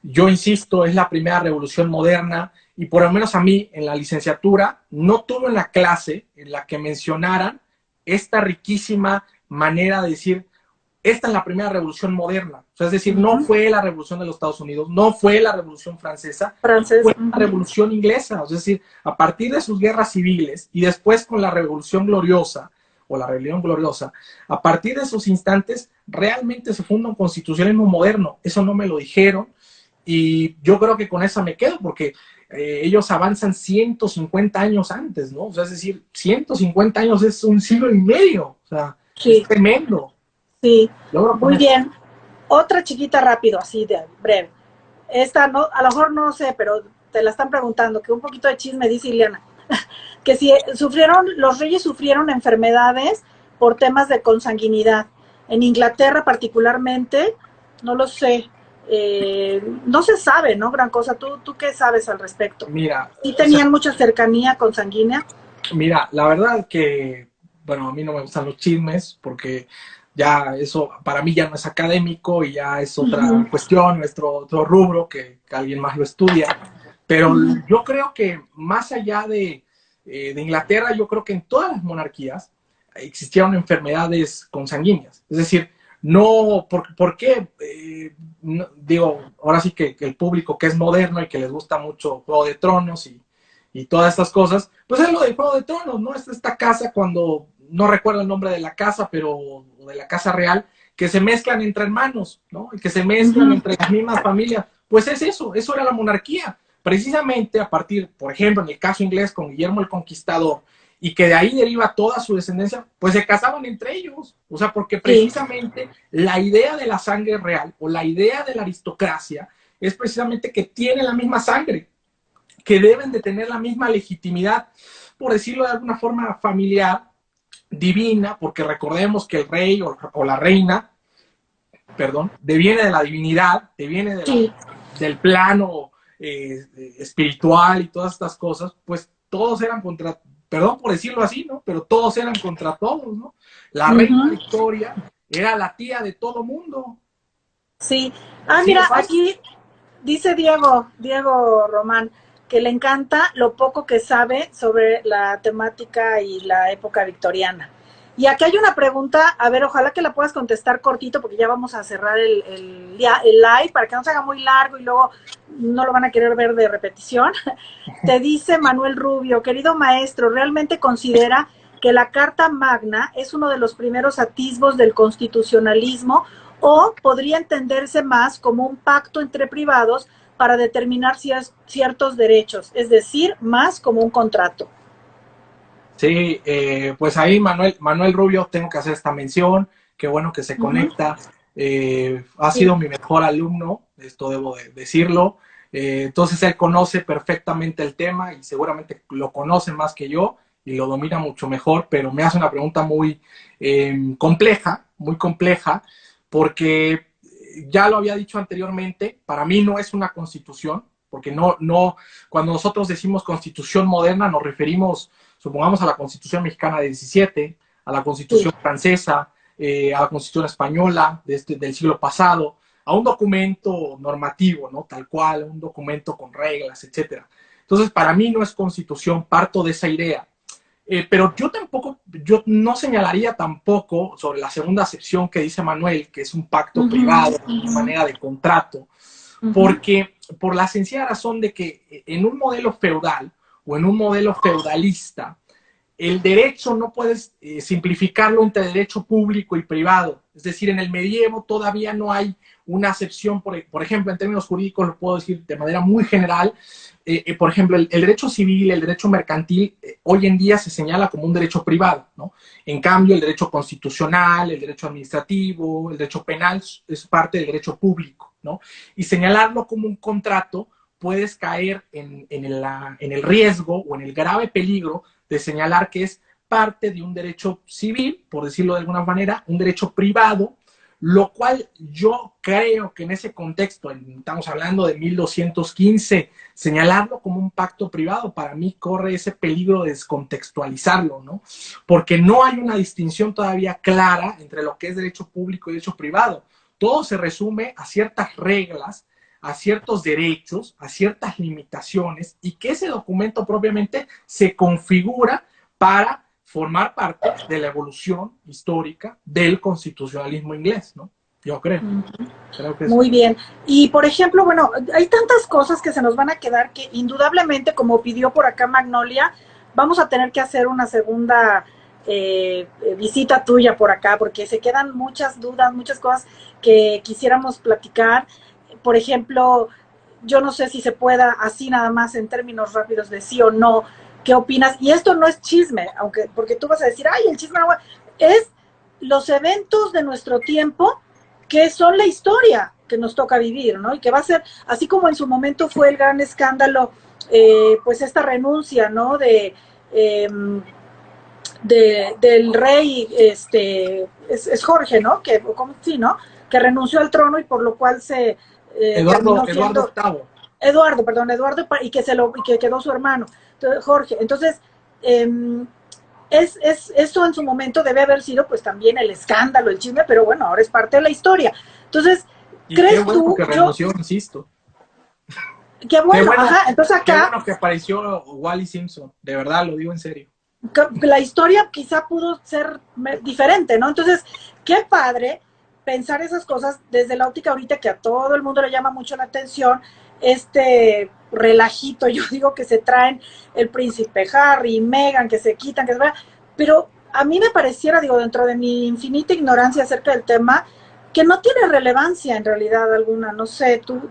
B: yo insisto, es la primera revolución moderna y por lo menos a mí en la licenciatura no tuve una clase en la que mencionaran esta riquísima manera de decir, esta es la primera revolución moderna. O sea, es decir, no fue la revolución de los Estados Unidos, no fue la revolución francesa, fue la revolución inglesa. Es decir, a partir de sus guerras civiles y después con la revolución gloriosa, o la rebelión gloriosa, a partir de esos instantes realmente se funda un constitucionalismo moderno. Eso no me lo dijeron y yo creo que con esa me quedo porque ellos avanzan 150 años antes, ¿no? O sea, es decir, 150 años es un siglo y medio. O sea, es tremendo.
A: Sí, muy bien. Otra chiquita rápido, así de breve. Esta no, a lo mejor no sé, pero te la están preguntando, que un poquito de chisme dice Ileana, que si los reyes sufrieron enfermedades por temas de consanguinidad. En Inglaterra particularmente, no lo sé, no se sabe, ¿no? Gran cosa. ¿Tú qué sabes al respecto?
B: Mira.
A: ¿Sí tenían mucha cercanía consanguínea?
B: Mira, la verdad que, bueno, a mí no me gustan los chismes porque ya eso para mí ya no es académico y ya es otra cuestión, otro rubro que alguien más lo estudia. Pero yo creo que más allá de Inglaterra, yo creo que en todas las monarquías existieron enfermedades consanguíneas. Es decir, no, ¿por qué? No, digo, ahora sí que el público que es moderno y que les gusta mucho Juego de Tronos y todas estas cosas, pues es lo del Juego de Tronos, ¿no? Es esta casa cuando, no recuerdo el nombre de la casa, pero de la casa real, que se mezclan entre hermanos, ¿no? Y que se mezclan entre las mismas familias. Pues es eso era la monarquía. Precisamente a partir, por ejemplo, en el caso inglés con Guillermo el Conquistador, y que de ahí deriva toda su descendencia, pues se casaban entre ellos. O sea, porque precisamente la idea de la sangre real o la idea de la aristocracia es precisamente que tienen la misma sangre, que deben de tener la misma legitimidad, por decirlo de alguna forma familiar, divina, porque recordemos que el rey o la reina, perdón, deviene de la divinidad, deviene del plano espiritual y todas estas cosas, pues todos eran contra, perdón por decirlo así, ¿no? Pero todos eran contra todos, ¿no? La reina Victoria era la tía de todo mundo.
A: Sí. Ah, sí, mira, aquí dice Diego Román, que le encanta lo poco que sabe sobre la temática y la época victoriana. Y aquí hay una pregunta, a ver, ojalá que la puedas contestar cortito, porque ya vamos a cerrar el live, para que no se haga muy largo y luego no lo van a querer ver de repetición. Te dice Manuel Rubio, querido maestro, ¿realmente considera que la Carta Magna es uno de los primeros atisbos del constitucionalismo o podría entenderse más como un pacto entre privados para determinar ciertos derechos, es decir, más como un contrato?
B: Sí, pues ahí Manuel Rubio, tengo que hacer esta mención, qué bueno que se conecta, ha sido mi mejor alumno, esto debo de decirlo, entonces él conoce perfectamente el tema y seguramente lo conoce más que yo y lo domina mucho mejor, pero me hace una pregunta muy compleja, porque ya lo había dicho anteriormente, para mí no es una constitución, porque cuando nosotros decimos constitución moderna nos referimos, supongamos, a la Constitución Mexicana de 17, a la Constitución francesa, a la Constitución española del siglo pasado, a un documento normativo, ¿no? Tal cual, un documento con reglas, etcétera. Entonces, para mí no es constitución, parto de esa idea. Pero yo no señalaría tampoco sobre la segunda acepción que dice Manuel, que es un pacto privado, de manera de contrato, porque por la sencilla razón de que en un modelo feudal o en un modelo feudalista, el derecho no puedes simplificarlo entre derecho público y privado. Es decir, en el medievo todavía no hay una acepción, por ejemplo, en términos jurídicos lo puedo decir de manera muy general, por ejemplo, el derecho civil, el derecho mercantil, hoy en día se señala como un derecho privado, ¿no? En cambio, el derecho constitucional, el derecho administrativo, el derecho penal es parte del derecho público, ¿no? Y señalarlo como un contrato, puedes caer en el riesgo o en el grave peligro de señalar que es parte de un derecho civil, por decirlo de alguna manera, un derecho privado, lo cual yo creo que en ese contexto, estamos hablando de 1215, señalarlo como un pacto privado, para mí corre ese peligro de descontextualizarlo, ¿no? Porque no hay una distinción todavía clara entre lo que es derecho público y derecho privado. Todo se resume a ciertas reglas, a ciertos derechos, a ciertas limitaciones, y que ese documento propiamente se configura para formar parte de la evolución histórica del constitucionalismo inglés, ¿no? Yo creo. Creo que es...
A: Muy bien. Y, por ejemplo, bueno, hay tantas cosas que se nos van a quedar que indudablemente, como pidió por acá Magnolia, vamos a tener que hacer una segunda visita tuya por acá, porque se quedan muchas dudas, muchas cosas que quisiéramos platicar. Por ejemplo, yo no sé si se pueda así nada más en términos rápidos de sí o no. ¿Qué opinas? Y esto no es chisme, aunque porque tú vas a decir, ay, el chisme no, es los eventos de nuestro tiempo que son la historia que nos toca vivir, ¿no? Y que va a ser, así como en su momento fue el gran escándalo, pues esta renuncia, ¿no? Del rey, es Jorge, ¿no? Que, sí, ¿no? Que renunció al trono y por lo cual se...
B: Eduardo VIII.
A: Eduardo, y que quedó su hermano, entonces, Jorge. Entonces, eso en su momento debe haber sido pues también el escándalo, el chisme, pero bueno, ahora es parte de la historia. Entonces,
B: Y qué
A: ¿crees
B: bueno
A: tú?
B: que renunció, insisto.
A: Qué bueno, ajá, entonces
B: Qué
A: acá
B: bueno que apareció Wally Simpson, de verdad, lo digo en serio.
A: la historia quizá pudo ser diferente, ¿no? Entonces, qué padre pensar esas cosas desde la óptica ahorita que a todo el mundo le llama mucho la atención, este relajito, yo digo que se traen el príncipe Harry, Meghan, que se quitan, que se van, pero a mí me pareciera, digo, dentro de mi infinita ignorancia acerca del tema, que no tiene relevancia en realidad alguna, no sé, tú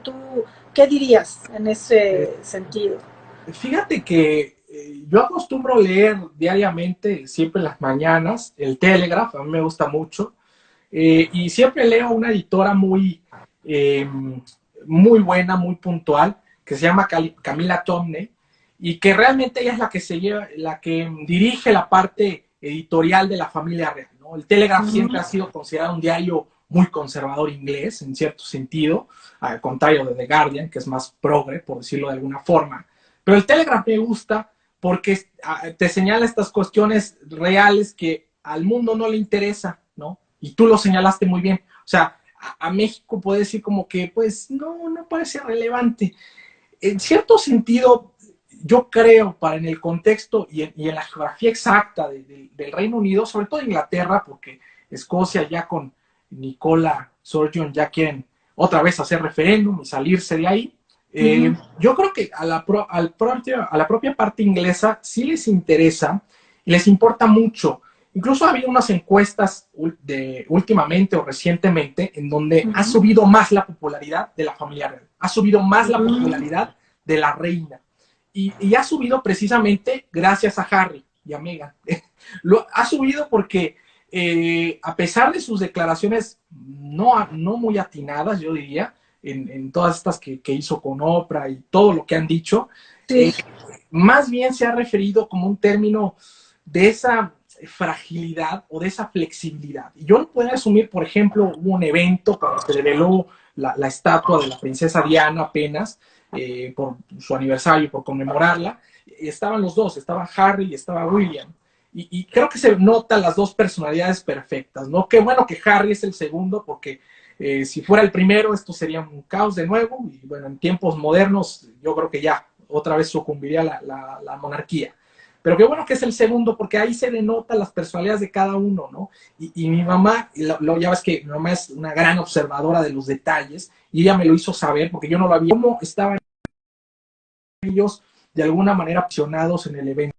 A: ¿qué dirías en
B: Eh,
A: ese sentido?
B: Fíjate que yo acostumbro leer diariamente, siempre en las mañanas, el Telegraph, a mí me gusta mucho, y siempre leo una editora eh, muy buena, muy puntual, que se llama Camila Tomney, y que realmente ella es la que se lleva, la que dirige la parte editorial de la familia real, ¿no? El Telegraph siempre ha sido considerado un diario muy conservador inglés, en cierto sentido, al contrario de The Guardian, que es más progre, por decirlo de alguna forma. Pero el Telegraph me gusta porque te señala estas cuestiones reales que al mundo no le interesa, ¿no? Y tú lo señalaste muy bien. O sea, a México puede decir como que, pues, no parece relevante. En cierto sentido, yo creo, para en el contexto y en la geografía exacta del Reino Unido, sobre todo Inglaterra, porque Escocia ya con Nicola Sturgeon ya quieren otra vez hacer referéndum y salirse de ahí. Yo creo que a la propia parte inglesa sí les interesa y les importa mucho. Incluso ha habido unas encuestas últimamente o recientemente en donde ha subido más la popularidad de la familia real, ha subido más la popularidad de la reina y ha subido precisamente gracias a Harry y a Meghan. Ha subido porque a pesar de sus declaraciones no muy atinadas, yo diría, en todas estas que hizo con Oprah y todo lo que han dicho,
A: Sí.
B: más bien se ha referido como un término de esa fragilidad o de esa flexibilidad. Y yo no puedo asumir, por ejemplo, hubo un evento cuando se reveló la estatua de la princesa Diana apenas, por su aniversario, por conmemorarla, estaban los dos, estaba Harry y estaba William. Y creo que se notan las dos personalidades perfectas, ¿no? Qué bueno que Harry es el segundo, porque si fuera el primero, esto sería un caos de nuevo. Y bueno, en tiempos modernos, yo creo que ya otra vez sucumbiría la monarquía. Pero qué bueno que es el segundo, porque ahí se denotan las personalidades de cada uno, ¿no? Y mi mamá, ya ves que mi mamá es una gran observadora de los detalles, y ella me lo hizo saber, porque yo no lo había, cómo estaban ellos de alguna manera opcionados en el evento,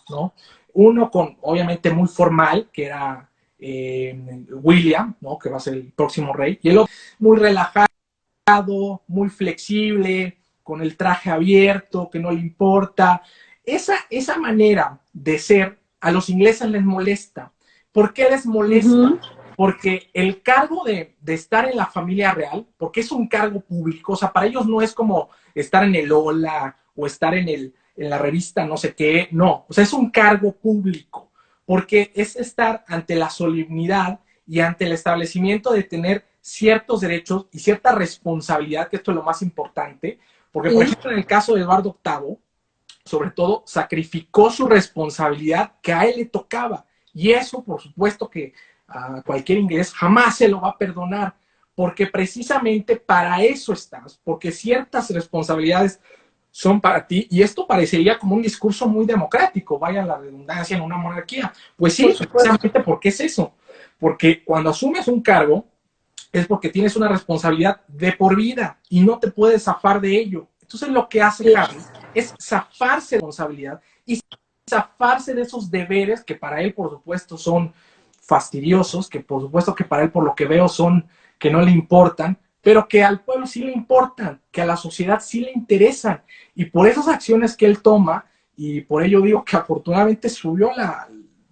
B: ¿no? Uno con, obviamente, muy formal, que era William, ¿no? Que va a ser el próximo rey, y el otro muy relajado, muy flexible, con el traje abierto, que no le importa. Esa manera de ser a los ingleses les molesta. ¿Por qué les molesta? Porque el cargo de estar en la familia real, porque es un cargo público, o sea, para ellos no es como estar en el Ola o estar en la revista no sé qué, no, o sea, es un cargo público, porque es estar ante la solemnidad y ante el establecimiento de tener ciertos derechos y cierta responsabilidad, que esto es lo más importante, porque, por ejemplo, en el caso de Eduardo VIII, sobre todo, sacrificó su responsabilidad que a él le tocaba. Y eso, por supuesto, que a cualquier inglés jamás se lo va a perdonar, porque precisamente para eso estás, porque ciertas responsabilidades son para ti, y esto parecería como un discurso muy democrático, vaya la redundancia en una monarquía. Pues sí, precisamente porque es eso, porque cuando asumes un cargo, es porque tienes una responsabilidad de por vida y no te puedes zafar de ello. Entonces lo que hace Harry es zafarse de responsabilidad y zafarse de esos deberes que para él, por supuesto, son fastidiosos, que por supuesto que para él, por lo que veo, son que no le importan, pero que al pueblo sí le importan, que a la sociedad sí le interesan. Y por esas acciones que él toma, y por ello digo que afortunadamente subió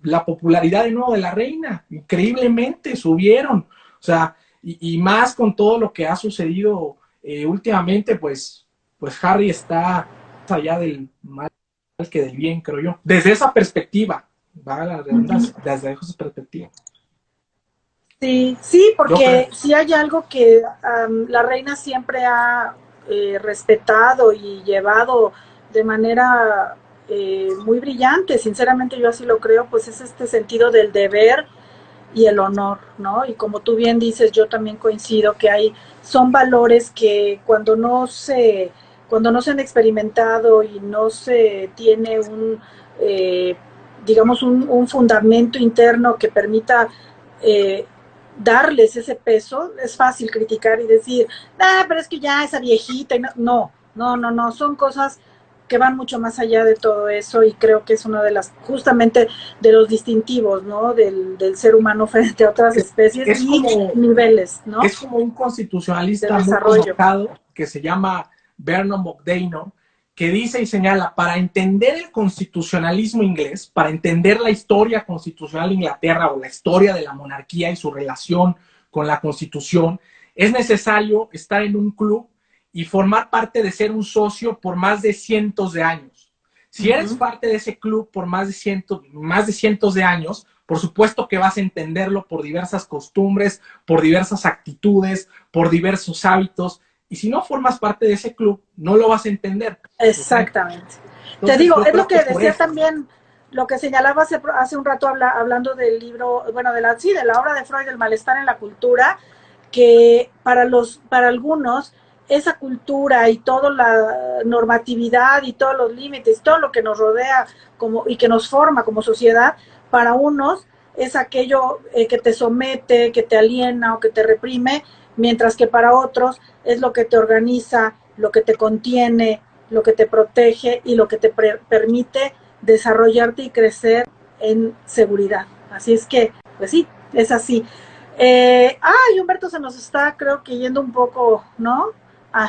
B: la popularidad de nuevo de la reina, increíblemente subieron. O sea, y más con todo lo que ha sucedido últimamente, pues Harry está allá del mal que del bien, creo yo. Desde esa perspectiva, va la redundancia, desde esa perspectiva.
A: Sí, sí, porque sí hay algo que la reina siempre ha respetado y llevado de manera muy brillante, sinceramente yo así lo creo, pues es este sentido del deber y el honor, ¿no? Y como tú bien dices, yo también coincido que son valores que cuando no se han experimentado y no se tiene eh, digamos, un fundamento interno que permita eh, darles ese peso, es fácil criticar y decir, pero es que ya esa viejita, y no, son cosas que van mucho más allá de todo eso y creo que es una de las, justamente de los distintivos, ¿no? Del ser humano frente a otras especies y niveles, ¿no?
B: Es como un constitucionalista
A: de
B: muy convocado que se llama Vernon Mokdaynor, que dice y señala, para entender el constitucionalismo inglés, para entender la historia constitucional de Inglaterra o la historia de la monarquía y su relación con la Constitución, es necesario estar en un club y formar parte de ser un socio por más de cientos de años. Si eres parte de ese club por más de cientos de años, por supuesto que vas a entenderlo por diversas costumbres, por diversas actitudes, por diversos hábitos. Y si no formas parte de ese club, no lo vas a entender.
A: Exactamente.
B: Entonces,
A: te digo, es lo que decía también, lo que señalaba hace un rato hablando del libro, bueno, de la obra de Freud, El malestar en la cultura, que para algunos esa cultura y toda la normatividad y todos los límites, todo lo que nos rodea y que nos forma como sociedad, para unos es aquello que te somete, que te aliena o que te reprime, mientras que para otros es lo que te organiza, lo que te contiene, lo que te protege y lo que te permite desarrollarte y crecer en seguridad. Así es que, pues sí, es así. Humberto se nos está, creo que yendo un poco, ¿no?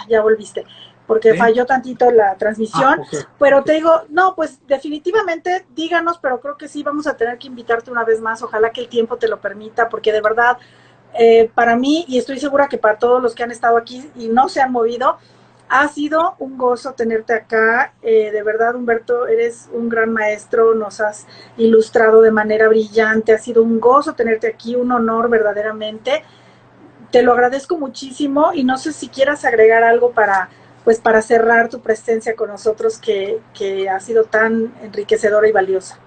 A: Ya volviste, porque falló tantito la transmisión, pero te digo, no, pues definitivamente díganos, pero creo que sí vamos a tener que invitarte una vez más, ojalá que el tiempo te lo permita, porque de verdad, para mí, y estoy segura que para todos los que han estado aquí y no se han movido, ha sido un gozo tenerte acá, de verdad, Humberto, eres un gran maestro, nos has ilustrado de manera brillante, ha sido un gozo tenerte aquí, un honor verdaderamente. Te lo agradezco muchísimo y no sé si quieras agregar algo para cerrar tu presencia con nosotros que ha sido tan enriquecedora y valiosa.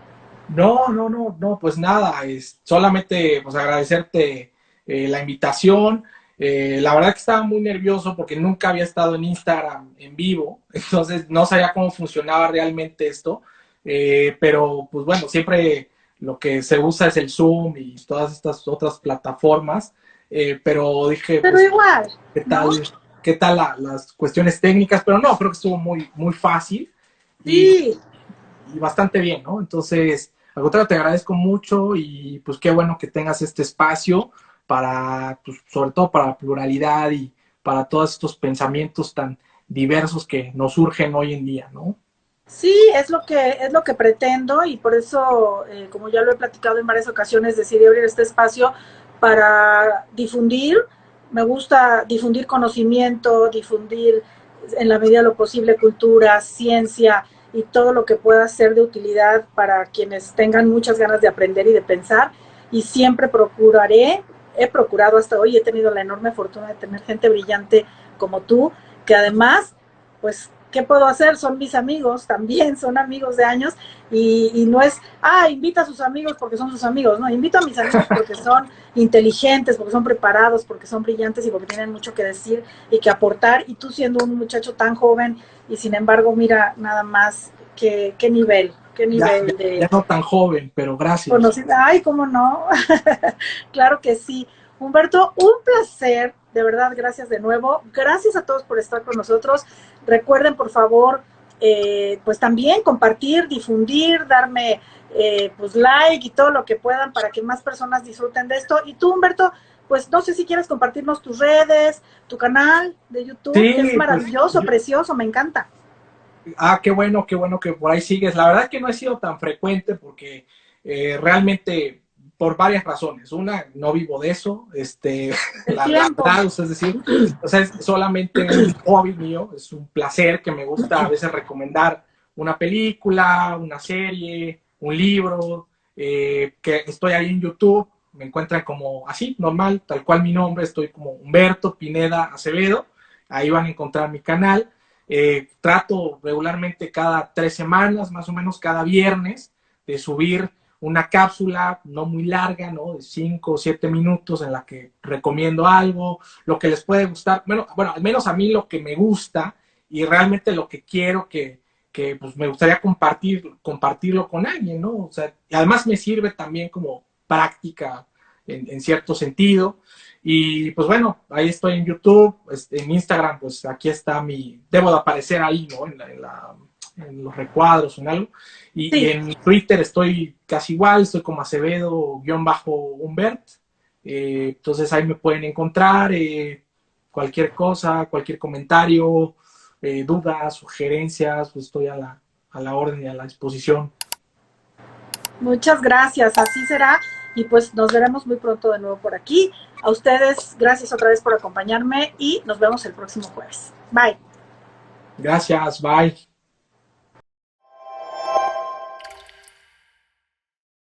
B: No, pues nada, es solamente pues agradecerte la invitación. La verdad que estaba muy nervioso porque nunca había estado en Instagram en vivo, entonces no sabía cómo funcionaba realmente esto, pero pues bueno, siempre lo que se usa es el Zoom y todas estas otras plataformas, pero dije,
A: pero
B: pues,
A: igual,
B: ¿no? ¿Qué tal las cuestiones técnicas? Pero no, creo que estuvo muy fácil
A: sí.
B: y bastante bien, ¿no? Entonces, al contrario, te agradezco mucho y pues qué bueno que tengas este espacio para, pues, sobre todo para la pluralidad y para todos estos pensamientos tan diversos que nos surgen hoy en día, ¿no?
A: Sí, es lo que pretendo y por eso, como ya lo he platicado en varias ocasiones, decidí abrir este espacio para difundir. Me gusta difundir conocimiento, difundir en la medida de lo posible cultura, ciencia y todo lo que pueda ser de utilidad para quienes tengan muchas ganas de aprender y de pensar. Y siempre he procurado hasta hoy, he tenido la enorme fortuna de tener gente brillante como tú, que además, pues, ¿qué puedo hacer? Son mis amigos, también son amigos de años y no es, invita a sus amigos porque son sus amigos, no, invito a mis amigos porque son inteligentes, porque son preparados, porque son brillantes y porque tienen mucho que decir y que aportar, y tú siendo un muchacho tan joven y sin embargo, mira, nada más, qué nivel
B: ya no tan joven, pero gracias.
A: Cómo no, claro que sí. Humberto, un placer, de verdad, gracias de nuevo. Gracias a todos por estar con nosotros. Recuerden, por favor, pues también compartir, difundir, darme pues like y todo lo que puedan para que más personas disfruten de esto. Y tú, Humberto, pues no sé si quieres compartirnos tus redes, tu canal de YouTube,
B: sí,
A: que es maravilloso,
B: pues,
A: precioso, me encanta.
B: Qué bueno que por ahí sigues. La verdad es que no he sido tan frecuente porque realmente por varias razones. Una, no vivo de eso, la verdad, es decir, es solamente un hobby mío, es un placer que me gusta a veces recomendar una película, una serie, un libro, que estoy ahí en YouTube, me encuentran como así, normal, tal cual mi nombre, estoy como Humberto Pineda Acevedo, ahí van a encontrar mi canal. Trato regularmente cada 3 semanas, más o menos cada viernes, de subir una cápsula no muy larga, ¿no? De 5 o 7 minutos en la que recomiendo algo, lo que les puede gustar, bueno, al menos a mí lo que me gusta y realmente lo que quiero que pues me gustaría compartirlo con alguien, ¿no? O sea, y además me sirve también como práctica en cierto sentido. Y pues bueno, ahí estoy en YouTube, en Instagram, pues aquí está debo de aparecer ahí, ¿no? En los recuadros o en algo. Y
A: Sí.
B: en Twitter estoy casi igual, estoy como Acevedo-Humbert. Entonces ahí me pueden encontrar cualquier cosa, cualquier comentario, dudas, sugerencias, pues estoy a la orden y a la disposición.
A: Muchas gracias, así será. Y pues nos veremos muy pronto de nuevo por aquí. A ustedes, gracias otra vez por acompañarme y nos vemos el próximo jueves. Bye.
B: Gracias, bye.